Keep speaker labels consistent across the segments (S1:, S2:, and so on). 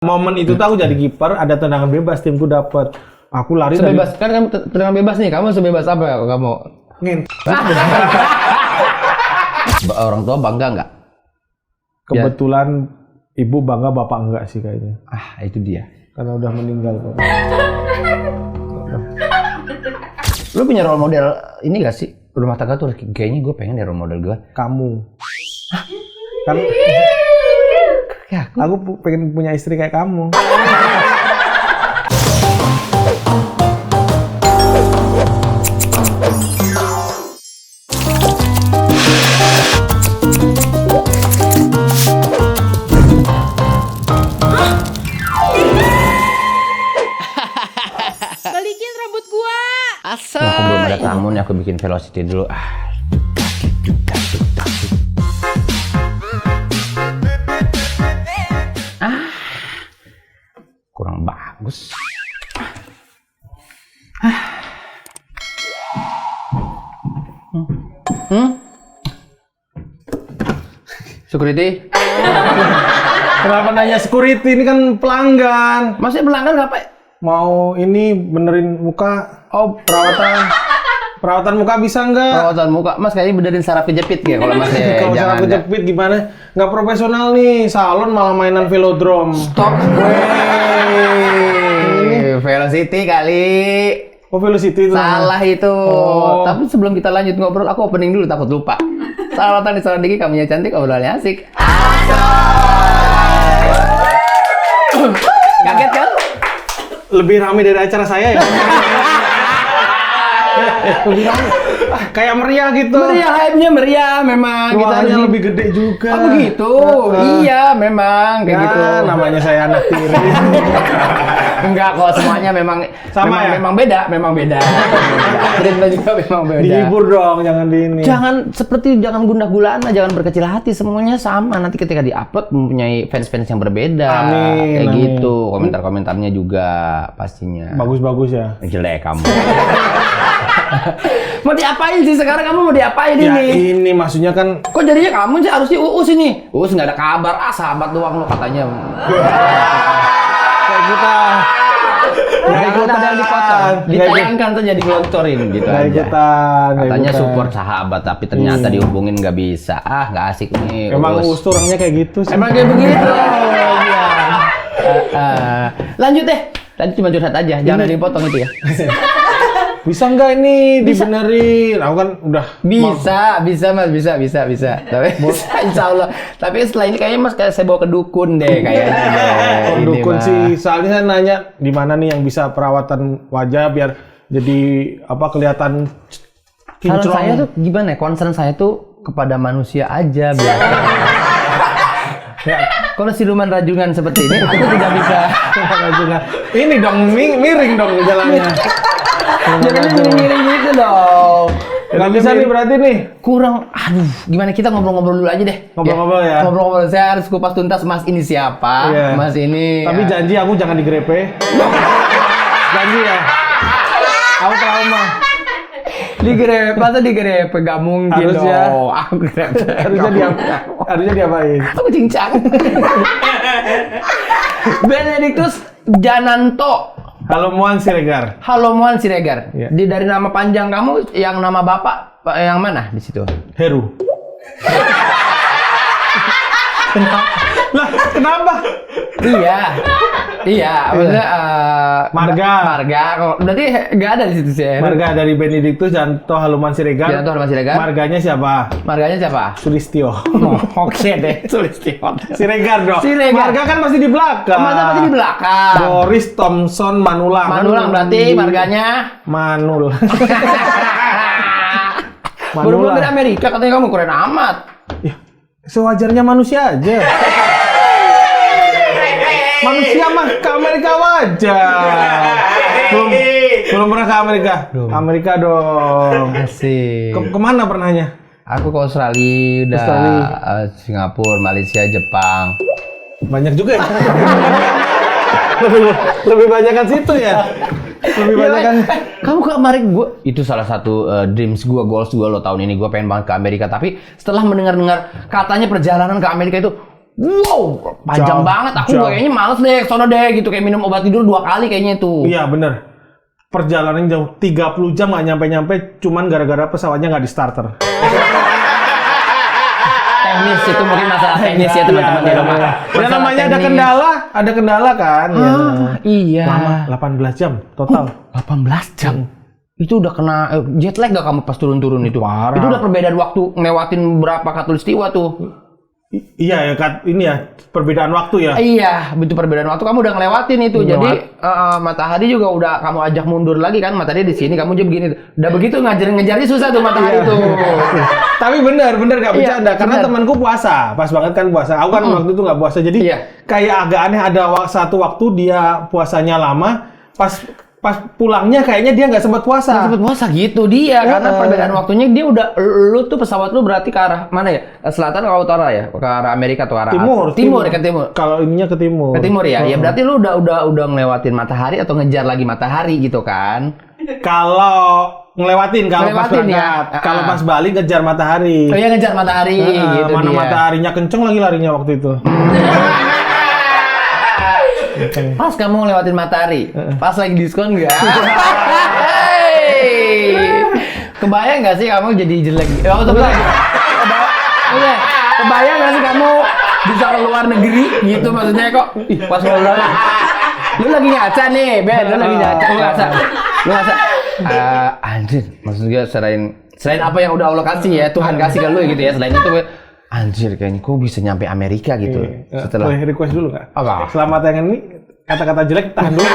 S1: Momen itu tuh aku jadi kiper, ada tendangan bebas, timku dapat. Aku lari
S2: sebebas kan kamu tendangan bebas nih. Kamu sebebas apa ya kamu? Orang tua bangga nggak?
S1: Kebetulan ibu bangga, bapak enggak sih kayaknya.
S2: Ah, itu dia.
S1: Karena udah meninggal kok.
S2: Lu punya role model ini gak sih? Rumah tangga tuh kayaknya gue pengen ya role model gue.
S1: Kamu. Kan
S2: Ya,
S1: aku pengen punya istri kayak kamu.
S3: Balikin rambut gua.
S2: Aku belum ada tamu nih, aku bikin velocity dulu. Kurang bagus. Security?
S1: Kenapa nanya security? Ini kan pelanggan.
S2: Masih pelanggan ngapain?
S1: Mau ini benerin muka.
S2: Oh,
S1: Perawatan muka bisa nggak?
S2: perawatan muka. Mas kayaknya benerin saraf kejepit ya kalau Mas ya.
S1: Kalau cara kejepit gimana? Nggak profesional nih. Salon malah mainan velodrome.
S2: Stop. Velocity kali.
S1: Oh, Velocity itu.
S2: Salah itu.
S1: Oh.
S2: Tapi sebelum kita lanjut ngobrol, aku opening dulu takut lupa. Salamatan di Salon Diki, kamunya cantik, obrolannya asik. Kaget kan?
S1: Lebih ramai dari acara saya ya. Lebih ramai. Kayak meriah gitu.
S2: Meriah, hype-nya meriah memang.
S1: Ruangannya lebih gede juga.
S2: Oh begitu? Iya memang kayak gitu.
S1: Namanya saya anak tiri.
S2: Enggak kok, semuanya memang
S1: Sama ya?
S2: memang beda. Cerita juga memang beda.
S1: Dihibur dong, jangan di ini.
S2: Jangan gundah gulana, jangan berkecil hati, semuanya sama. Nanti ketika di-upload mempunyai fans-fans yang berbeda.
S1: Amin,
S2: kayak
S1: amin.
S2: gitu. Komentar-komentarnya juga pastinya.
S1: Bagus-bagus ya.
S2: Jelek kamu. Mau diapain sih sekarang, kamu mau diapain
S1: Ya
S2: ini?
S1: ini maksudnya kan
S2: Kok jadinya kamu sih harusnya Uus ini? Uus nggak ada kabar, sahabat doang lo katanya.
S1: kayak kita.
S2: Nggak ikutan, ada yang dipotong, ditayangkan tuh jadi gelontorin gitu
S1: Nggak
S2: aja.
S1: ikutan. nggak
S2: Katanya
S1: ikutan.
S2: support sahabat, tapi ternyata dihubungin nggak bisa. Nggak asik nih.
S1: Emang
S2: Uus.
S1: Uus tuh orangnya kayak gitu sih.
S2: Emang kayak begitu. Iya. Lanjut deh. Tadi cuma curhat aja, jangan ada yang potong itu ya.
S1: Bisa nggak ini dibenerin? Aku kan udah
S2: Bisa mas, bisa. Tapi insya Allah. Tapi setelah ini kayaknya mas kayak saya bawa ke dukun deh kayaknya.
S1: Oh, dukun sih. Soalnya saya nanya di mana nih yang bisa perawatan wajah biar jadi apa kelihatan
S2: Kalau
S1: kinclong.
S2: saya tuh gimana? Concern saya tuh kepada manusia aja biar.
S1: Ya,
S2: Kalau siluman rajungan seperti ini, aku tidak bisa.
S1: ini dong miring dong jalannya.
S2: Jangan miring-miring gitu dong.
S1: Nggak bisa nih berarti nih.
S2: Kurang, aduh, gimana kita ngobrol-ngobrol dulu aja deh.
S1: Ngobrol-ngobrol ya.
S2: Ngobrol-ngobrol, saya harus kupas tuntas Mas ini siapa,
S1: Iya.
S2: Mas ini.
S1: Tapi janji aku jangan digrepe. Janji ya. Aku trauma.
S2: digrepe, masa digrepe? Gak mungkin
S1: Harusnya.
S2: dong. Aku grepe.
S1: Harusnya diapain?
S2: Aku cincang. Benedictus Jananto.
S1: Halo Muan Siregar.
S2: Halo Muan Siregar.
S1: Iya.
S2: Dari nama panjang kamu, yang nama bapak yang mana di situ?
S1: Heru. Lah, kenapa?
S2: Iya, maksudnya
S1: Marga.
S2: Kok berarti nggak ada di situ sih.
S1: Marga dari Benedictus Janto Haluman Siregar.
S2: Janto Haluman Siregar.
S1: Marganya siapa?
S2: Marganya siapa?
S1: Sulistyo.
S2: Oke deh, Sulistyo.
S1: Siregar dong.
S2: Siregar.
S1: Marga kan masih di belakang.
S2: Masa pasti di belakang.
S1: Boris Thompson Manulang.
S2: Manulang berarti marganya.
S1: Manul.
S2: Baru dari Amerika katanya kamu keren amat.
S1: Ya, sewajarnya manusia aja. Manusia mah ke Amerika wajar. Belum pernah ke Amerika. Amerika dong.
S2: Asik.
S1: Kemana pernahnya?
S2: Aku ke Australia, udah Singapura, Malaysia, Jepang.
S1: Banyak juga ya. lebih banyak kan situ ya. Lebih banyak kan.
S2: Kamu ke Amerika, itu salah satu dreams gue, goals gue lo tahun ini. Gue pengen banget ke Amerika, tapi setelah mendengar katanya perjalanan ke Amerika itu Wow, panjang
S1: Jauh,
S2: banget. Aku
S1: jauh.
S2: kayaknya males deh, sono deh gitu kayak minum obat tidur 2 kali kayaknya itu.
S1: Iya bener. Perjalanan jauh 30 jam nggak nyampe-nyampe, cuman gara-gara pesawatnya nggak di starter.
S2: Teknis itu mungkin masalah teknis ya teman-teman di rumah.
S1: Ya
S2: Masalah
S1: namanya
S2: teknis.
S1: ada kendala kan. Ya.
S2: Iya.
S1: Lama 18 jam total.
S2: 18 jam. Itu udah kena jet lag gak kamu pas turun-turun itu?
S1: Parah.
S2: Itu udah perbedaan waktu ngelewatin berapa khatulistiwa tuh?
S1: Iya ya Kak, ini ya perbedaan waktu ya.
S2: Iya, betul perbedaan waktu kamu udah ngelewatin itu. Jadi matahari juga udah kamu ajak mundur lagi kan, matahari di sini, kamu jam begini. Udah begitu ngejarnya susah tuh matahari tuh.
S1: Tapi benar gak
S2: Iya,
S1: bercanda karena
S2: bener.
S1: temanku puasa, pas banget kan puasa. Aku kan waktu itu nggak puasa, jadi
S2: Iya.
S1: kayak agak aneh ada satu waktu dia puasanya lama, pas pulangnya kayaknya dia nggak sempat puasa.
S2: Sempet puasa gitu dia karena perbedaan waktunya dia udah lu tuh pesawat lu berarti ke arah mana ya? Selatan atau utara ya? Ke arah Amerika atau arah
S1: Timur.
S2: ke timur.
S1: Kalau ininya ke timur.
S2: Ke timur ya. Ya berarti lu udah ngelewatin matahari atau ngejar lagi matahari gitu kan?
S1: Kalau ngelewatin kalau pas
S2: Ngelewatin ya.
S1: berangkat, kalau pas balik ngejar matahari.
S2: Oh iya ngejar matahari gitu
S1: mana
S2: dia.
S1: mataharinya kenceng lagi larinya waktu itu.
S2: Pas kamu ngelewatin matahari, pas lagi diskon nggak? Kebayang nggak sih kamu jadi jelek? Oh, kebayang nggak sih kamu bisa ke luar negeri gitu maksudnya kok? Ih, pas lu lagi ngaca nih, Ben, lu lagi ngaca, lu ngaca. Anjir, maksudnya selain apa yang udah Allah kasih ya, Tuhan kasih ke lu gitu ya, selain itu anjir kayaknya kok bisa nyampe Amerika gitu setelah
S1: Boleh request dulu nggak?
S2: Apa?
S1: Selama tayangan ini kata-kata jelek tahan dulu.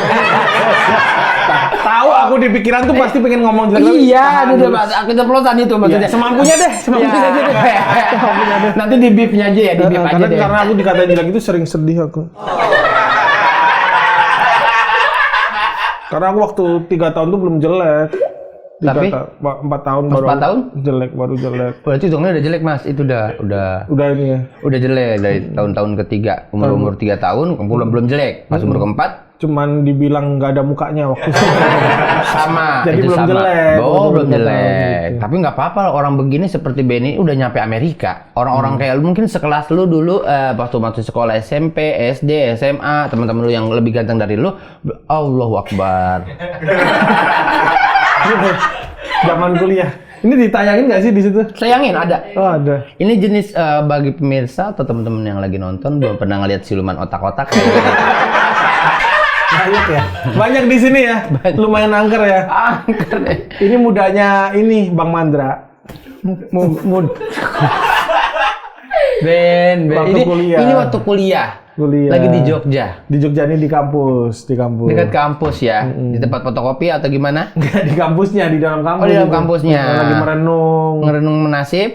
S1: Tahu aku di pikiran tuh pasti pengen ngomong jelek.
S2: Iya,
S1: tahan
S2: itu
S1: dulu.
S2: aku ceplosan itu maksudnya.
S1: Iya, semampunya deh, semampunya
S2: Iya.
S1: aja deh. Semampunya deh.
S2: Nanti di beef-nya aja ya, di beef aja deh.
S1: Karena aku dikatain jelek itu sering sedih aku. Karena aku waktu 3 tahun tuh belum jelek.
S2: Tapi
S1: 4 tahun
S2: pas
S1: baru
S2: 4 tahun?
S1: jelek, baru jelek.
S2: Berarti hitungnya udah jelek Mas, itu udah
S1: Udah ini ya.
S2: udah jelek dari tahun-tahun ketiga, umur 3 tahun belum jelek, pas umur keempat
S1: Cuman dibilang nggak ada mukanya waktu itu.
S2: sama.
S1: Jadi
S2: itu
S1: belum
S2: sama.
S1: jelek.
S2: Oh,
S1: Waktu
S2: belum
S1: 4 tahun
S2: jelek.
S1: gitu.
S2: Tapi nggak apa-apa orang begini seperti Benny udah nyampe Amerika. Orang-orang kayak lu mungkin sekelas lu dulu waktu masuk sekolah SMP, SD, SMA, teman-teman lu yang lebih ganteng dari lu, Allahu Akbar.
S1: Zaman kuliah. Ini ditayangin nggak sih di situ?
S2: Sayangin ada.
S1: Oh ada.
S2: Ini jenis bagi pemirsa atau teman-teman yang lagi nonton belum pernah ngeliat siluman otak-otak.
S1: Banyak ya. Banyak di sini ya. Lumayan angker ya.
S2: Angker deh.
S1: Ini mudanya ini Bang Mandra.
S2: Ben.
S1: Waktu kuliah.
S2: Ini waktu kuliah.
S1: Kuliah.
S2: Lagi di Jogja.
S1: Di Jogja ini di kampus.
S2: Dekat kampus ya. Di tempat fotokopi atau gimana?
S1: Nggak di kampusnya, di dalam kampus.
S2: Oh, di dalam
S1: juga.
S2: kampusnya.
S1: Lagi merenung.
S2: Ngerenung menasib.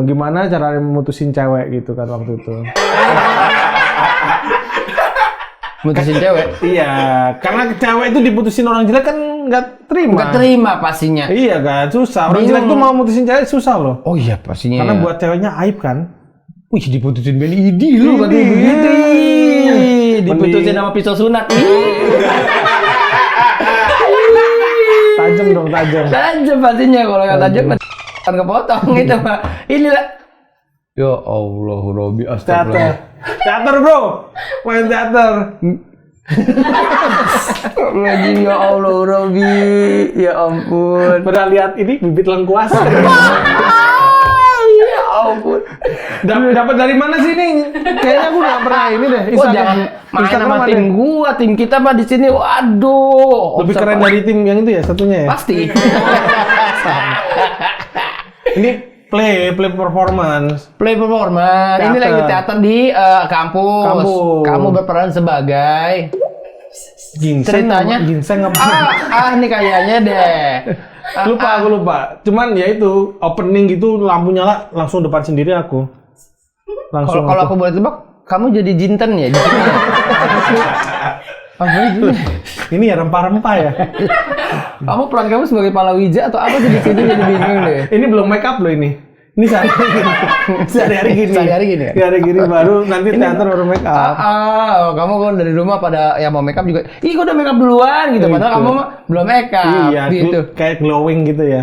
S1: Gimana cara mutusin cewek gitu kan waktu itu.
S2: Mutusin cewek.
S1: Iya, karena cewek itu diputusin orang jelek kan nggak terima.
S2: Nggak terima pastinya.
S1: Iya kan, susah. Orang
S2: Bingung.
S1: jelek tuh mau mutusin cewek susah loh.
S2: Oh iya pastinya.
S1: Karena buat ceweknya aib kan.
S2: Wih diputusin Ben Idi lu
S1: Idi,
S2: katanya begitu.
S1: iya.
S2: Diputusin sama pisau sunat.
S1: Tajam dong, tajam.
S2: Tajam pastinya kalau nggak tajam kan kepotong itu mah. Inilah. Ya Allah, Robi
S1: Teater.
S2: astagfirullah.
S1: Teater bro. Main teater.
S2: Lagi ya Allah, Robi. Ya ampun.
S1: Pernah lihat ini bibit lengkuas?
S2: Ya ampun.
S1: Dapat dari mana sih ini? Kayaknya aku nggak pernah ini deh.
S2: Kok jangan main sama
S1: ada.
S2: tim gua, tim kita mah di sini. Waduh.
S1: Lebih keren dari tim yang itu ya satunya ya.
S2: Pasti.
S1: Ini play performance.
S2: Play performance. Ini
S1: Teater.
S2: lagi teater di kampus.
S1: Kampus.
S2: Kamu berperan sebagai
S1: Ginseng.
S2: ceritanya.
S1: Ginseng apa?
S2: Nih kayaknya deh.
S1: Aku lupa. Cuman ya itu opening gitu lampu nyala langsung depan sendiri aku. Langsung.
S2: Kalau aku boleh tebak, kamu jadi jinten ya? Apa itu?
S1: Ini ya rempah-rempah ya.
S2: Kamu peran kamu sebagai palawija atau apa sih di sini jadi bingung deh.
S1: Ini belum make up loh ini. Ini sehari-hari gini.
S2: Sehari-hari gini ya?
S1: Sehari-hari gini baru nanti teater baru make up.
S2: Kamu kan dari rumah pada yang mau make up juga. Ih, kok udah make up duluan gitu. Padahal
S1: Gitu.
S2: kamu mah belum make up
S1: Iya,
S2: gitu.
S1: kayak glowing gitu ya.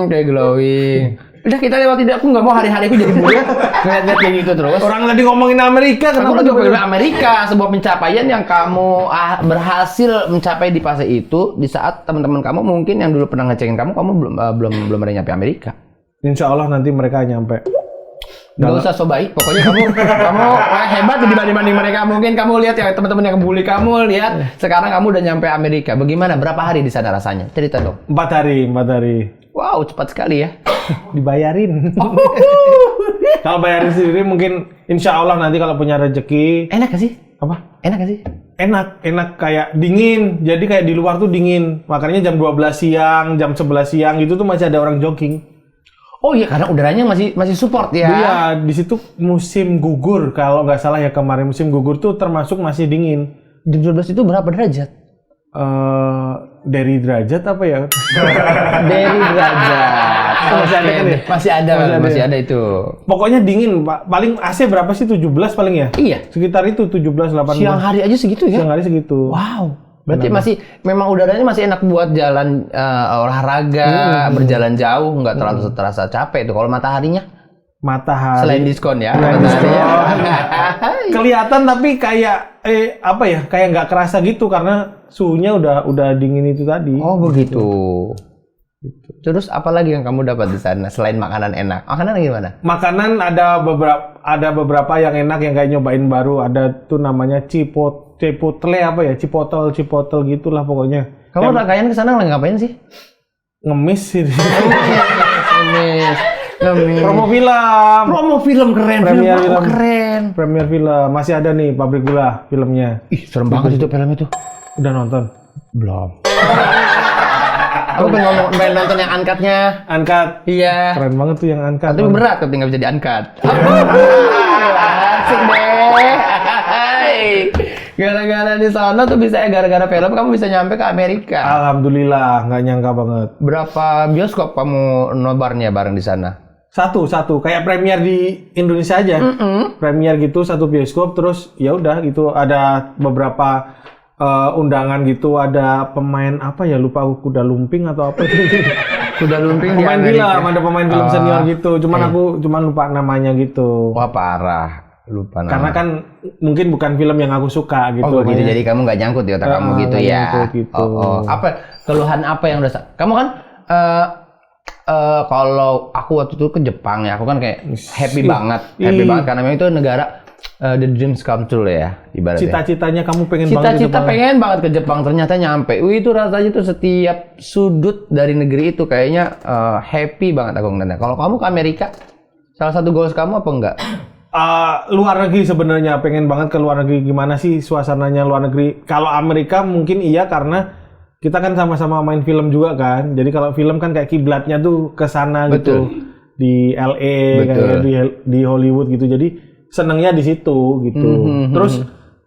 S2: Kayak glowing. Udah kita lewatin, aku nggak mau hari-hari aku jadi murid ngeliat-ngeliat kayak gitu terus.
S1: Orang tadi ngomongin Amerika,
S2: Aku
S1: kenapa
S2: lagi
S1: tiba-tiba-
S2: ngomongin Amerika, sebuah pencapaian yang kamu berhasil mencapai di fase itu di saat teman-teman kamu mungkin yang dulu pernah ngecekin kamu belum ada nyampe Amerika.
S1: Insya Allah nanti mereka nyampe.
S2: Gak usah so baik, pokoknya kamu hebat dibanding mereka. Mungkin kamu lihat ya teman-teman yang bully kamu, lihat sekarang kamu udah nyampe Amerika. Bagaimana? Berapa hari di sana rasanya? Cerita dong.
S1: 4 hari.
S2: Wow, cepat sekali ya.
S1: Dibayarin. Kalau bayarin sendiri mungkin insya Allah nanti kalau punya rezeki.
S2: Enak gak sih?
S1: Apa?
S2: Enak gak sih?
S1: Enak kayak dingin. Jadi kayak di luar tuh dingin. Makanya jam 12 siang, jam 11 siang gitu tuh masih ada orang jogging.
S2: Oh iya, karena udaranya masih support ya.
S1: Iya, di situ musim gugur kalau nggak salah ya, kemarin musim gugur tuh termasuk masih dingin.
S2: Jam 12 itu berapa derajat?
S1: Dari derajat apa ya?
S2: Dari derajat.
S1: Masih ada kan ya?
S2: Masih ada itu.
S1: Pokoknya dingin, Pak. Paling AC berapa sih? 17 paling ya?
S2: Iya.
S1: Sekitar itu 17 18.
S2: Siang hari aja segitu ya?
S1: Siang hari segitu.
S2: Wow. Berarti memang udaranya masih enak buat jalan olahraga, berjalan jauh, nggak terlalu terasa capek itu. Kalau mataharinya?
S1: Matahari.
S2: Selain diskon ya.
S1: Selain diskon. Kelihatan tapi kayak apa ya? Kayak nggak kerasa gitu karena suhunya udah dingin itu tadi.
S2: Oh begitu. Terus apa lagi yang kamu dapat di sana selain makanan enak? Makanan gimana?
S1: Makanan ada beberapa yang enak yang kayak nyobain baru. Ada tuh namanya Cipotle apa ya? Cipotle gitulah pokoknya.
S2: Kamu rangkaian ke sana lagi ngapain sih?
S1: Ngemis sih.
S2: Ngemis.
S1: Promo film keren. Premier film. Masih ada nih Pabrik Gula filmnya.
S2: Ih, serem banget itu film itu.
S1: Udah nonton?
S2: Belum. Aku pengen nonton yang uncut-nya.
S1: Uncut.
S2: Iya.
S1: Keren banget tuh yang uncut.
S2: Tapi berat tapi nggak bisa di-uncut. Asik deh. Gara-gara di sana tuh gara-gara film kamu bisa nyampe ke Amerika.
S1: Alhamdulillah, nggak nyangka banget.
S2: Berapa bioskop kamu nobarnya bareng di sana?
S1: Satu. Kayak premier di Indonesia aja. Premier gitu, satu bioskop, terus ya udah gitu. Ada beberapa undangan gitu, ada pemain apa ya, lupa aku, kuda lumping atau apa gitu.
S2: Kuda lumping di
S1: Pemain
S2: Amerika.
S1: film, ada pemain film senior gitu. Aku lupa namanya gitu.
S2: Wah parah. Lupa nama.
S1: Karena kan mungkin bukan film yang aku suka gitu.
S2: Oh begitu, jadi kamu nggak nyangkut di otak kamu gitu ya.
S1: Nyangkut gitu.
S2: Apa keluhan apa yang udah kamu kan kalau aku waktu itu ke Jepang ya, aku kan kayak happy banget karena memang itu negara the dreams come true ya ibaratnya.
S1: Cita-citanya kamu pengen banget ke
S2: Cita-cita
S1: Jepang.
S2: pengen banget ke Jepang, ternyata nyampe. Itu rasanya tuh setiap sudut dari negeri itu kayaknya happy banget aku ngeliatnya. Kalau kamu ke Amerika, salah satu goals kamu apa enggak?
S1: Luar negeri sebenarnya, pengen banget ke luar negeri. Gimana sih suasananya luar negeri? Kalau Amerika mungkin iya karena kita kan sama-sama main film juga kan. Jadi kalau film kan kayak kiblatnya tuh ke sana gitu. Di LA kayak di Hollywood gitu. Jadi senengnya di situ gitu. Terus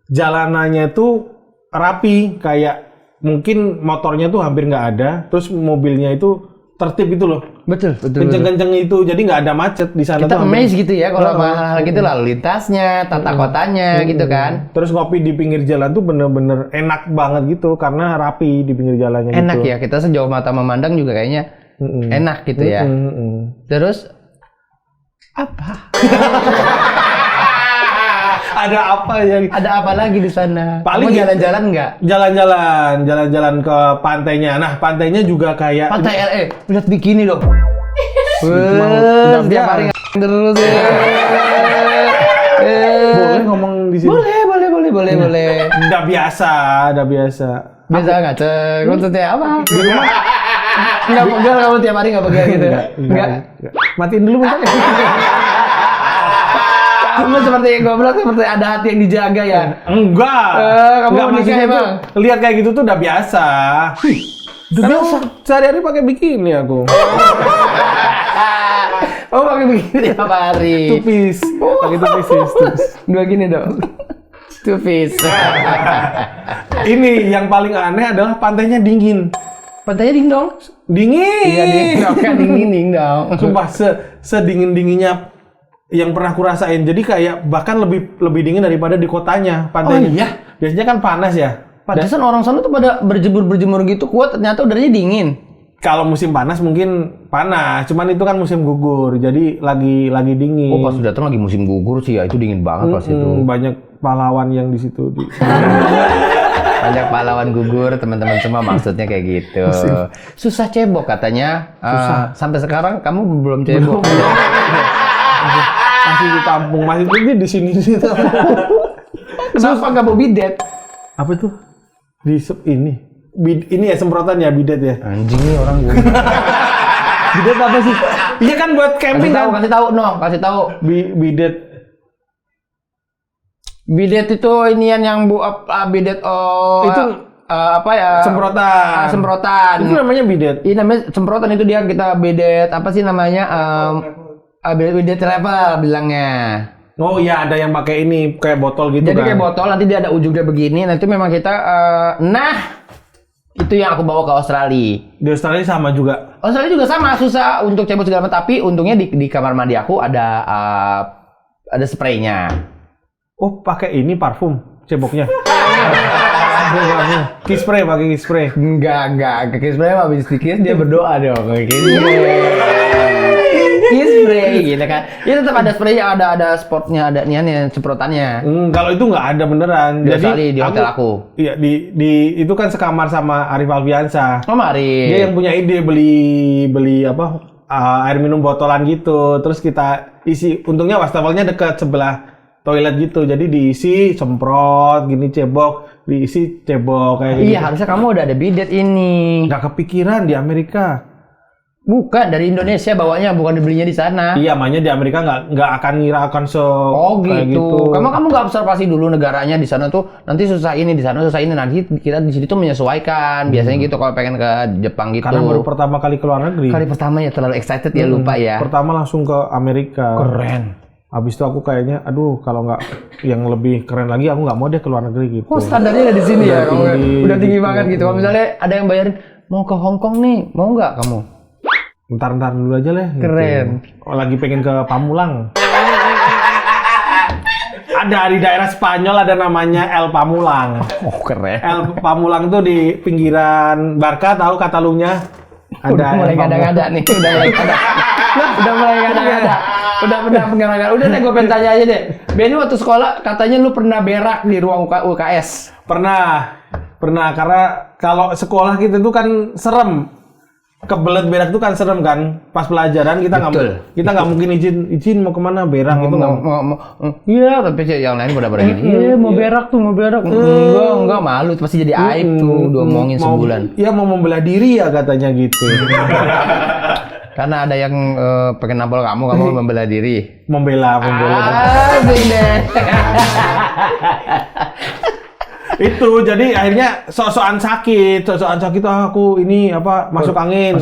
S1: jalanannya tuh rapi, kayak mungkin motornya tuh hampir nggak ada. Terus mobilnya itu tertib itu loh.
S2: Betul.
S1: Kenceng-kenceng itu, jadi nggak ada macet di sana.
S2: Kita amazed gitu ya kalau hal gitu, lalu lintasnya, tata kotanya gitu kan.
S1: Terus ngopi di pinggir jalan tuh bener-bener enak banget gitu karena rapi di pinggir jalannya.
S2: Enak
S1: gitu.
S2: ya, kita sejauh mata memandang juga kayaknya enak gitu ya. Terus apa?
S1: Ada apa ya?
S2: Ada apa lagi di sana?
S1: Paling
S2: kamu jalan-jalan nggak?
S1: Jalan-jalan ke pantainya. Nah, pantainya juga kayak
S2: Pantai LA, lihat bikini dong.
S1: udah
S2: Setiap hari terus ya.
S1: boleh ngomong di sini.
S2: Boleh.
S1: Udah biasa.
S2: Biasa nggak cek? Maksudnya apa? Di rumah? Nggak pegel kamu tiap hari nggak pegel gitu? Nggak.
S1: Matiin dulu bentar.
S2: Kamu seperti goblok, seperti ada hati yang dijaga ya?
S1: Enggak.
S2: Kamu nikah
S1: maksudnya
S2: emang?
S1: tuh, lihat kayak gitu tuh udah biasa.
S2: Udah biasa?
S1: Sehari-hari pakai bikini aku.
S2: Oh pakai begini tiap hari.
S1: Tupis. Pakai tupis.
S2: Dua gini dong. Tupis.
S1: Ini yang paling aneh adalah pantainya dingin.
S2: Pantainya dingin dong.
S1: Dingin.
S2: Iya dingin dong.
S1: Sumpah sedingin-dinginnya yang pernah aku rasain. Jadi kayak bahkan lebih dingin daripada di kotanya pantainya.
S2: Oh iya?
S1: Biasanya kan panas ya.
S2: Pantesan orang sana tuh pada berjemur gitu kuat, ternyata udaranya dingin.
S1: Kalau musim panas mungkin panas, cuman itu kan musim gugur, jadi lagi dingin.
S2: Oh, pas datang lagi musim gugur sih ya, itu dingin banget pas itu.
S1: Banyak pahlawan yang di situ.
S2: Banyak pahlawan gugur, teman-teman semua maksudnya kayak gitu. Susah cebok katanya.
S1: Susah.
S2: Sampai sekarang kamu belum cebok.
S1: Masih ditampung, masih di sini sih.
S2: Kenapa nggak mau bidet?
S1: Apa itu? Ini ya semprotan ya, bidet ya.
S2: Anjing nih orang gue.
S1: Bidet apa sih? Iya kan buat camping kan.
S2: Kasih tahu.
S1: Bidet.
S2: Bidet itu inian yang bidet
S1: itu
S2: apa ya?
S1: Semprotan.
S2: Semprotan.
S1: Itu namanya bidet.
S2: Iya namanya semprotan itu dia kita bidet apa sih namanya? Bidet travel bilangnya.
S1: Oh iya, ada yang pakai ini kayak botol gitu.
S2: Jadi
S1: kan.
S2: kayak botol, nanti dia ada ujungnya begini. Nah itu memang kita itu yang aku bawa ke Australia.
S1: Di Australia sama juga.
S2: Australia juga sama, susah untuk cebok segala macam. Tapi untungnya di kamar mandi aku ada spraynya.
S1: Oh, pakai ini parfum ceboknya. Kiss spray, pakai kiss spray.
S2: Enggak. Kiss spray mah habis dikis dia berdoa dong kayak gini. Kiss spray gitu kan. Ya tetap ada spraynya, ada spotnya, ada niannya, semprotannya.
S1: Kalau itu nggak ada beneran.
S2: Jadi di hotel aku.
S1: Iya, di itu kan sekamar sama Arif Alfiansa.
S2: Oh, mari.
S1: Dia yang punya ide beli apa air minum botolan gitu. Terus kita isi. Untungnya wastafelnya dekat sebelah toilet gitu. Jadi diisi semprot gini cebok, diisi cebok kayak gitu.
S2: Iya, harusnya kamu udah ada bidet ini.
S1: Nggak kepikiran di Amerika.
S2: Bukan dari Indonesia bawanya, bukan dibelinya di sana.
S1: Iya, makanya di Amerika nggak akan ngira akan
S2: kayak gitu. Kamu nggak observasi dulu negaranya di sana tuh nanti susah ini, di sana susah ini, nanti kita di sini tuh menyesuaikan. Biasanya gitu kalau pengen ke Jepang gitu.
S1: Karena baru pertama kali keluar negeri.
S2: Kali pertama ya terlalu excited ya, lupa ya.
S1: Pertama langsung ke Amerika.
S2: Keren.
S1: Habis itu aku kayaknya, aduh kalau nggak yang lebih keren lagi, aku nggak mau deh keluar negeri gitu.
S2: Oh, standarnya di sini ya, udah tinggi
S1: gitu.
S2: banget gitu. Kalau misalnya ada yang bayarin mau ke Hong Kong nih, mau nggak kamu?
S1: Ntar dulu aja lah.
S2: Keren.
S1: Gitu. Oh, lagi pengen ke Pamulang. Ada di daerah Spanyol ada namanya El Pamulang.
S2: Oh, keren.
S1: El Pamulang tuh di pinggiran Barca, tahu Catalunya? Ada
S2: udah mulai ngada-ngada nih, udah mulai ngada. Udah mulai ngada-ngada. Udah pengen. Udah deh, gue pengen tanya aja deh. Benny waktu sekolah katanya lu pernah berak di ruang UKS.
S1: Pernah karena kalau sekolah kita tuh kan serem. Kebelet berak tuh kan serem kan. Pas pelajaran kita nggak mungkin izin mau kemana berak itu nggak.
S2: Iya, tapi yang lain pada gini. Iya, mau berak. Enggak malu, pasti jadi aib tuh diomongin sebulan.
S1: Iya, mau membela diri ya katanya gitu.
S2: Karena ada yang pengen nampol kamu membela diri.
S1: Membela.
S2: Asik deh.
S1: Itu jadi akhirnya sok-sokan sakit aku ini apa masuk angin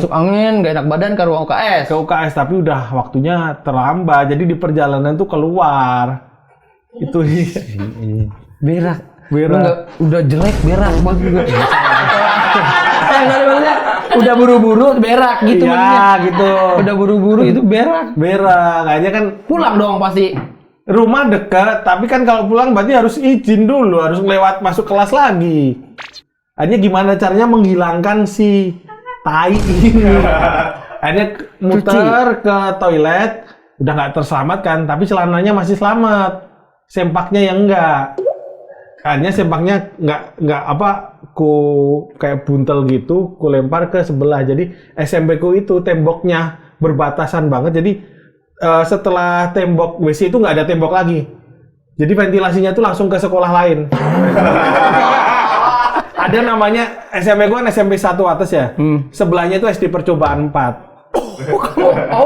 S2: gak enak badan ke ruang UKS
S1: tapi udah waktunya terlambat jadi di perjalanan tuh keluar itu
S2: berak udah jelek berak juga udah buru-buru berak gitu
S1: ya gitu
S2: udah buru-buru itu berak
S1: akhirnya kan
S2: pulang dong pasti.
S1: Rumah dekat, tapi kan kalau pulang berarti harus izin dulu, harus lewat masuk kelas lagi. Akhirnya gimana caranya menghilangkan si tai ini? Akhirnya muter ke toilet, udah nggak terselamatkan, tapi celananya masih selamat, sempaknya yang enggak. Akhirnya sempaknya nggak kayak buntel gitu, ku lempar ke sebelah. Jadi SMP ku itu temboknya berbatasan banget, jadi setelah tembok WC itu nggak ada tembok lagi. Jadi ventilasinya itu langsung ke sekolah lain. Ada namanya SMP gua kan SMP 1 atas ya. Sebelahnya itu SD percobaan 4.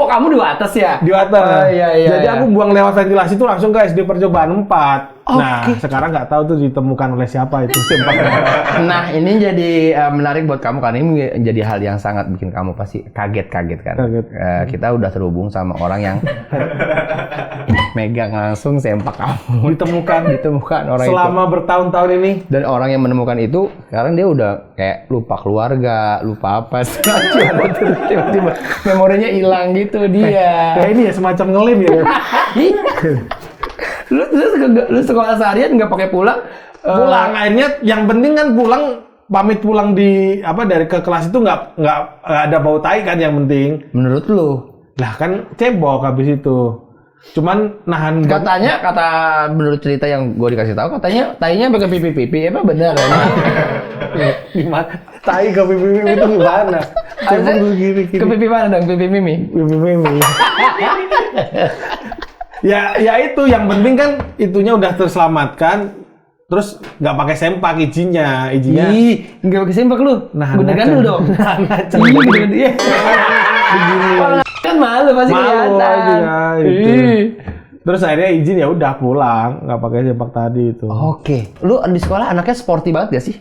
S2: Kamu di atas ya?
S1: Di atas.
S2: Iya.
S1: Jadi aku buang lewat ventilasi itu langsung ke SD percobaan 4. Nah, sekarang nggak tahu tuh ditemukan oleh siapa itu sempaknya.
S2: Nah, ini jadi menarik buat kamu kan, ini jadi hal yang sangat bikin kamu pasti kaget kan.
S1: Kaget.
S2: Kita udah terhubung sama orang yang megang langsung sempak kamu. Ditemukan orang
S1: selama
S2: itu.
S1: Bertahun-tahun ini.
S2: Dan orang yang menemukan itu sekarang dia udah kayak lupa keluarga, lupa apa. Tiba-tiba memorinya hilang gitu dia.
S1: Kayak ini ya semacam ngelim ya.
S2: Lu sekolah seharian nggak pakai pulang?
S1: Pulang akhirnya yang penting kan pulang pamit pulang dari ke kelas itu nggak ada bau tai kan yang penting.
S2: Menurut lu?
S1: Lah kan cebok habis itu. Cuman nahan
S2: Katanya menurut cerita yang gue dikasih tahu katanya tainya pakai pipi apa benar ya?
S1: gimana? Tai ke pipi itu gimana? Cebok begini.
S2: Ke pipi mana dong? Pipi Mimi.
S1: Pipi Mimi. ya itu yang penting kan itunya udah terselamatkan. Terus nggak pakai sempak izinnya.
S2: Ih, nggak pakai sempak lu.
S1: Nah,
S2: bener gandul dong. Ih, bener dia. Begini. Kan malu pasti kelihatan.
S1: Gitu. Terus akhirnya izin ya udah pulang, nggak pakai sempak tadi itu.
S2: Oke. Lu di sekolah anaknya sporty banget gak sih?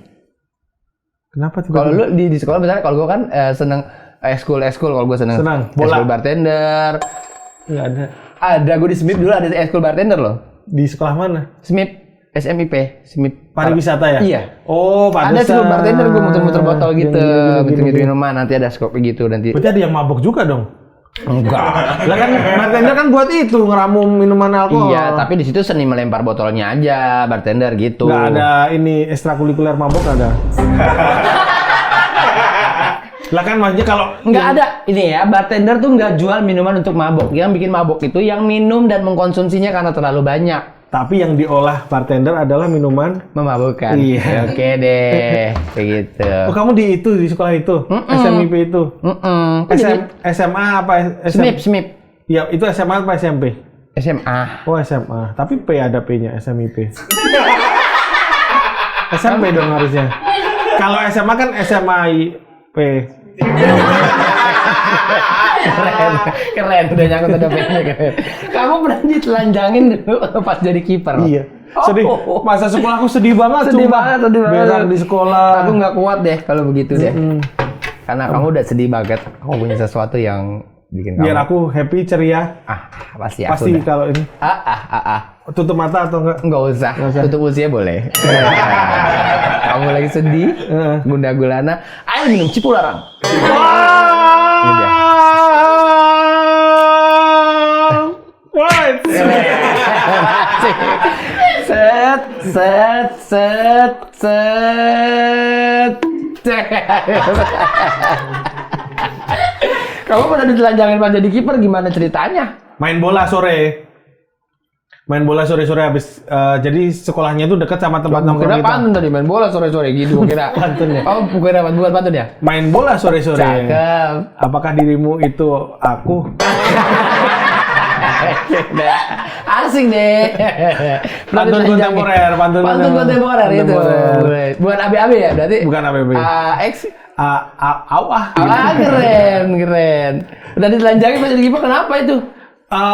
S1: Kenapa tiba-tiba?
S2: Kalau lu di sekolah misalnya kalau gua kan seneng ekskul kalau gua seneng
S1: bola.
S2: Ekskul bartender.
S1: Nggak ada.
S2: Ada, gua di SMIP dulu ada ekskul bartender loh.
S1: Di sekolah mana?
S2: SMIP.
S1: Pariwisata ya?
S2: Iya.
S1: Oh, pantesan.
S2: Ada ekskul bartender gua muter-muter botol gitu, gitu minuman nanti ada skop gitu nanti.
S1: Berarti ada yang mabok juga dong?
S2: Enggak.
S1: Lah kan bartender kan buat itu ngeramu minuman alkohol.
S2: Iya, tapi di situ seni melempar botolnya aja bartender gitu.
S1: Nggak ada ini ekstrakurikuler mabok ada. Lah kan maksudnya kalau
S2: nggak ada ini ya, bartender tuh nggak jual minuman untuk mabok. Yang bikin mabok itu yang minum dan mengkonsumsinya karena terlalu banyak.
S1: Tapi yang diolah bartender adalah minuman
S2: memabukkan.
S1: Iya.
S2: Oke deh, kayak gitu.
S1: Oh, kamu di sekolah itu? SMIP itu? SMA apa?
S2: SMIP.
S1: Ya, itu SMA apa SMP?
S2: SMA.
S1: Oh, SMA. Tapi P ada P-nya, SMIP. SMP dong harusnya. Kalau SMA kan SMIP. Keren,
S2: udah nyangkut ada P-nya keren. Kamu pernah ditelanjangin dulu pas jadi kiper?
S1: Iya. Sedih. Masa sekolah aku sedih banget.
S2: Sedih banget.
S1: Berak di sekolah.
S2: Aku nggak kuat deh kalau begitu deh. Karena kamu udah sedih banget. Kamu punya sesuatu yang bikin kamu.
S1: Biar aku happy, ceria.
S2: Pasti
S1: udah. Kalau ini. Tutup mata atau enggak?
S2: Nggak usah. Tutup usia boleh. Kamu lagi sedih, Bunda Gulana. Ayo minum Cipularang. Ini dia.
S1: What?
S2: Set. Kamu pernah ditelanjangin pas jadi kiper, gimana ceritanya?
S1: Main bola sore habis jadi sekolahnya tuh dekat sama tempat nongkrong kita.
S2: Kira pantun tadi main bola sore-sore gitu kira.
S1: Pantun ya?
S2: Oh, bukan buat pantun ya?
S1: Main bola sore-sore.
S2: Cakep.
S1: Apakah dirimu itu aku?
S2: Asing deh.
S1: Pantun kontemporer
S2: itu. Bukan ABAB ya berarti?
S1: Bukan ABAB.
S2: Keren. Udah ditelanjangin pas jadi kiper, kenapa itu?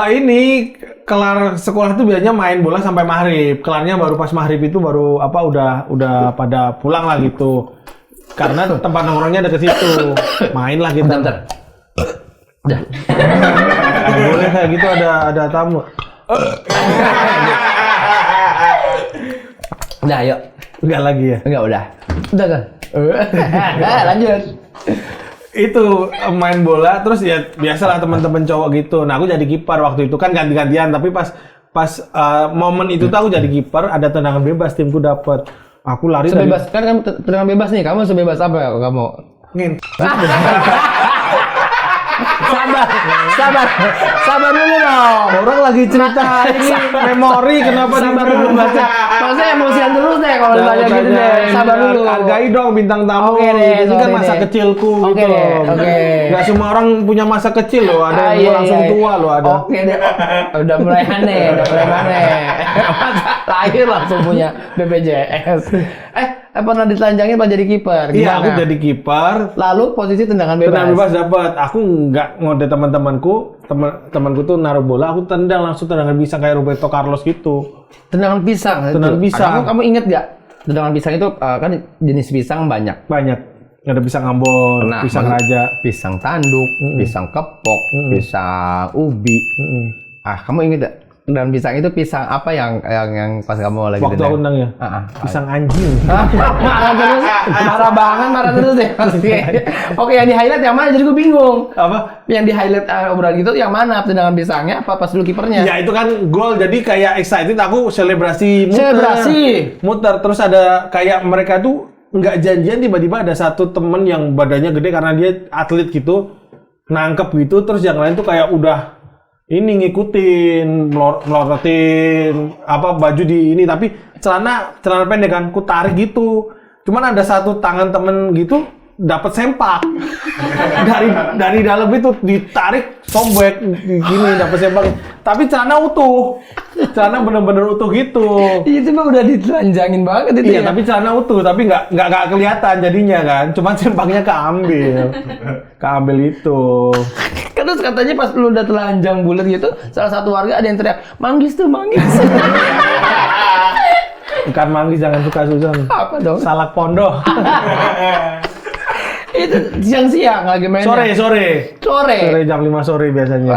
S1: Ini kelar sekolah tuh biasanya main bola sampai maghrib. Kelarnya baru pas maghrib itu baru udah pada pulang lah gitu. Karena tempat nongkrongnya deket situ. Main lah kita.
S2: Bentar. Udah.
S1: Boleh kayak gitu ada tamu.
S2: Udah, ayo.
S1: Enggak lagi ya?
S2: Enggak, udah. Udah kan? Lanjut.
S1: Itu main bola terus ya biasalah teman-teman cowok gitu. Nah, aku jadi kiper waktu itu kan ganti-gantian, tapi pas momen itu tuh aku jadi kiper, ada tendangan bebas, timku dapat. Aku lari
S2: sebebas kan kamu tendangan bebas nih. Kamu sebebas apa ya kamu? Sabar dulu dong.
S1: Orang lagi cerita ini memori kenapa
S2: sabar dulu masa emosian terus deh kalau ditanya gitu deh. Sabar dulu.
S1: Hargai dong bintang tamu. Ini kan masa kecilku gitu loh. Gak semua orang punya masa kecil loh. Ada yang langsung tua loh ada.
S2: Oke deh. Udah mulai aneh. Lahir langsung punya BPJS. Pernah ditelanjangin pas jadi kiper?
S1: Iya, aku jadi kiper.
S2: Lalu posisi tendangan bebas.
S1: Tendangan bebas dapat. Aku nggak ngode temanku tuh naruh bola, aku tendang langsung tendangan pisang kayak Roberto Carlos gitu.
S2: Tendangan pisang.
S1: Tendangan pisang.
S2: Kamu inget nggak? Tendangan pisang itu kan jenis pisang banyak.
S1: Ada pisang Ambon, pisang raja,
S2: pisang tanduk, pisang kepok, pisang ubi. Kamu inget gak? Dan pisang itu pisang apa yang pas kamu lagi
S1: waktu aku nendang ya? Pisang anjing.
S2: Marah terus deh. Oke, yang di highlight yang mana? Jadi gue bingung.
S1: Apa?
S2: Yang di highlight obrolan gitu yang mana? Tendangan pisangnya apa pas dulu kipernya?
S1: Ya itu kan gol, jadi kayak excited aku selebrasi.
S2: Muter.
S1: Terus ada kayak mereka tuh nggak janjian tiba-tiba ada satu temen yang badannya gede karena dia atlet gitu, nangkep gitu, terus yang lain tuh kayak udah ini ngikutin, melorotin apa baju di ini, tapi celana pendek kan, ku tarik gitu. Cuman ada satu tangan temen gitu dapat sempak dari dalam itu ditarik sobek gini dapat sempak, tapi celana utuh, celana bener-bener utuh gitu.
S2: Itu mah udah ditelanjangin banget itu
S1: iya, tapi celana utuh, tapi nggak kelihatan jadinya kan, cuman sempaknya keambil itu.
S2: Terus katanya pas lu udah telanjang bulat gitu, salah satu warga ada yang teriak, manggis tuh manggis.
S1: Bukan manggis, jangan suka Susan.
S2: Apa dong?
S1: Salak pondok.
S2: Itu siang-siang lagi main.
S1: Sore jam 5 sore biasanya.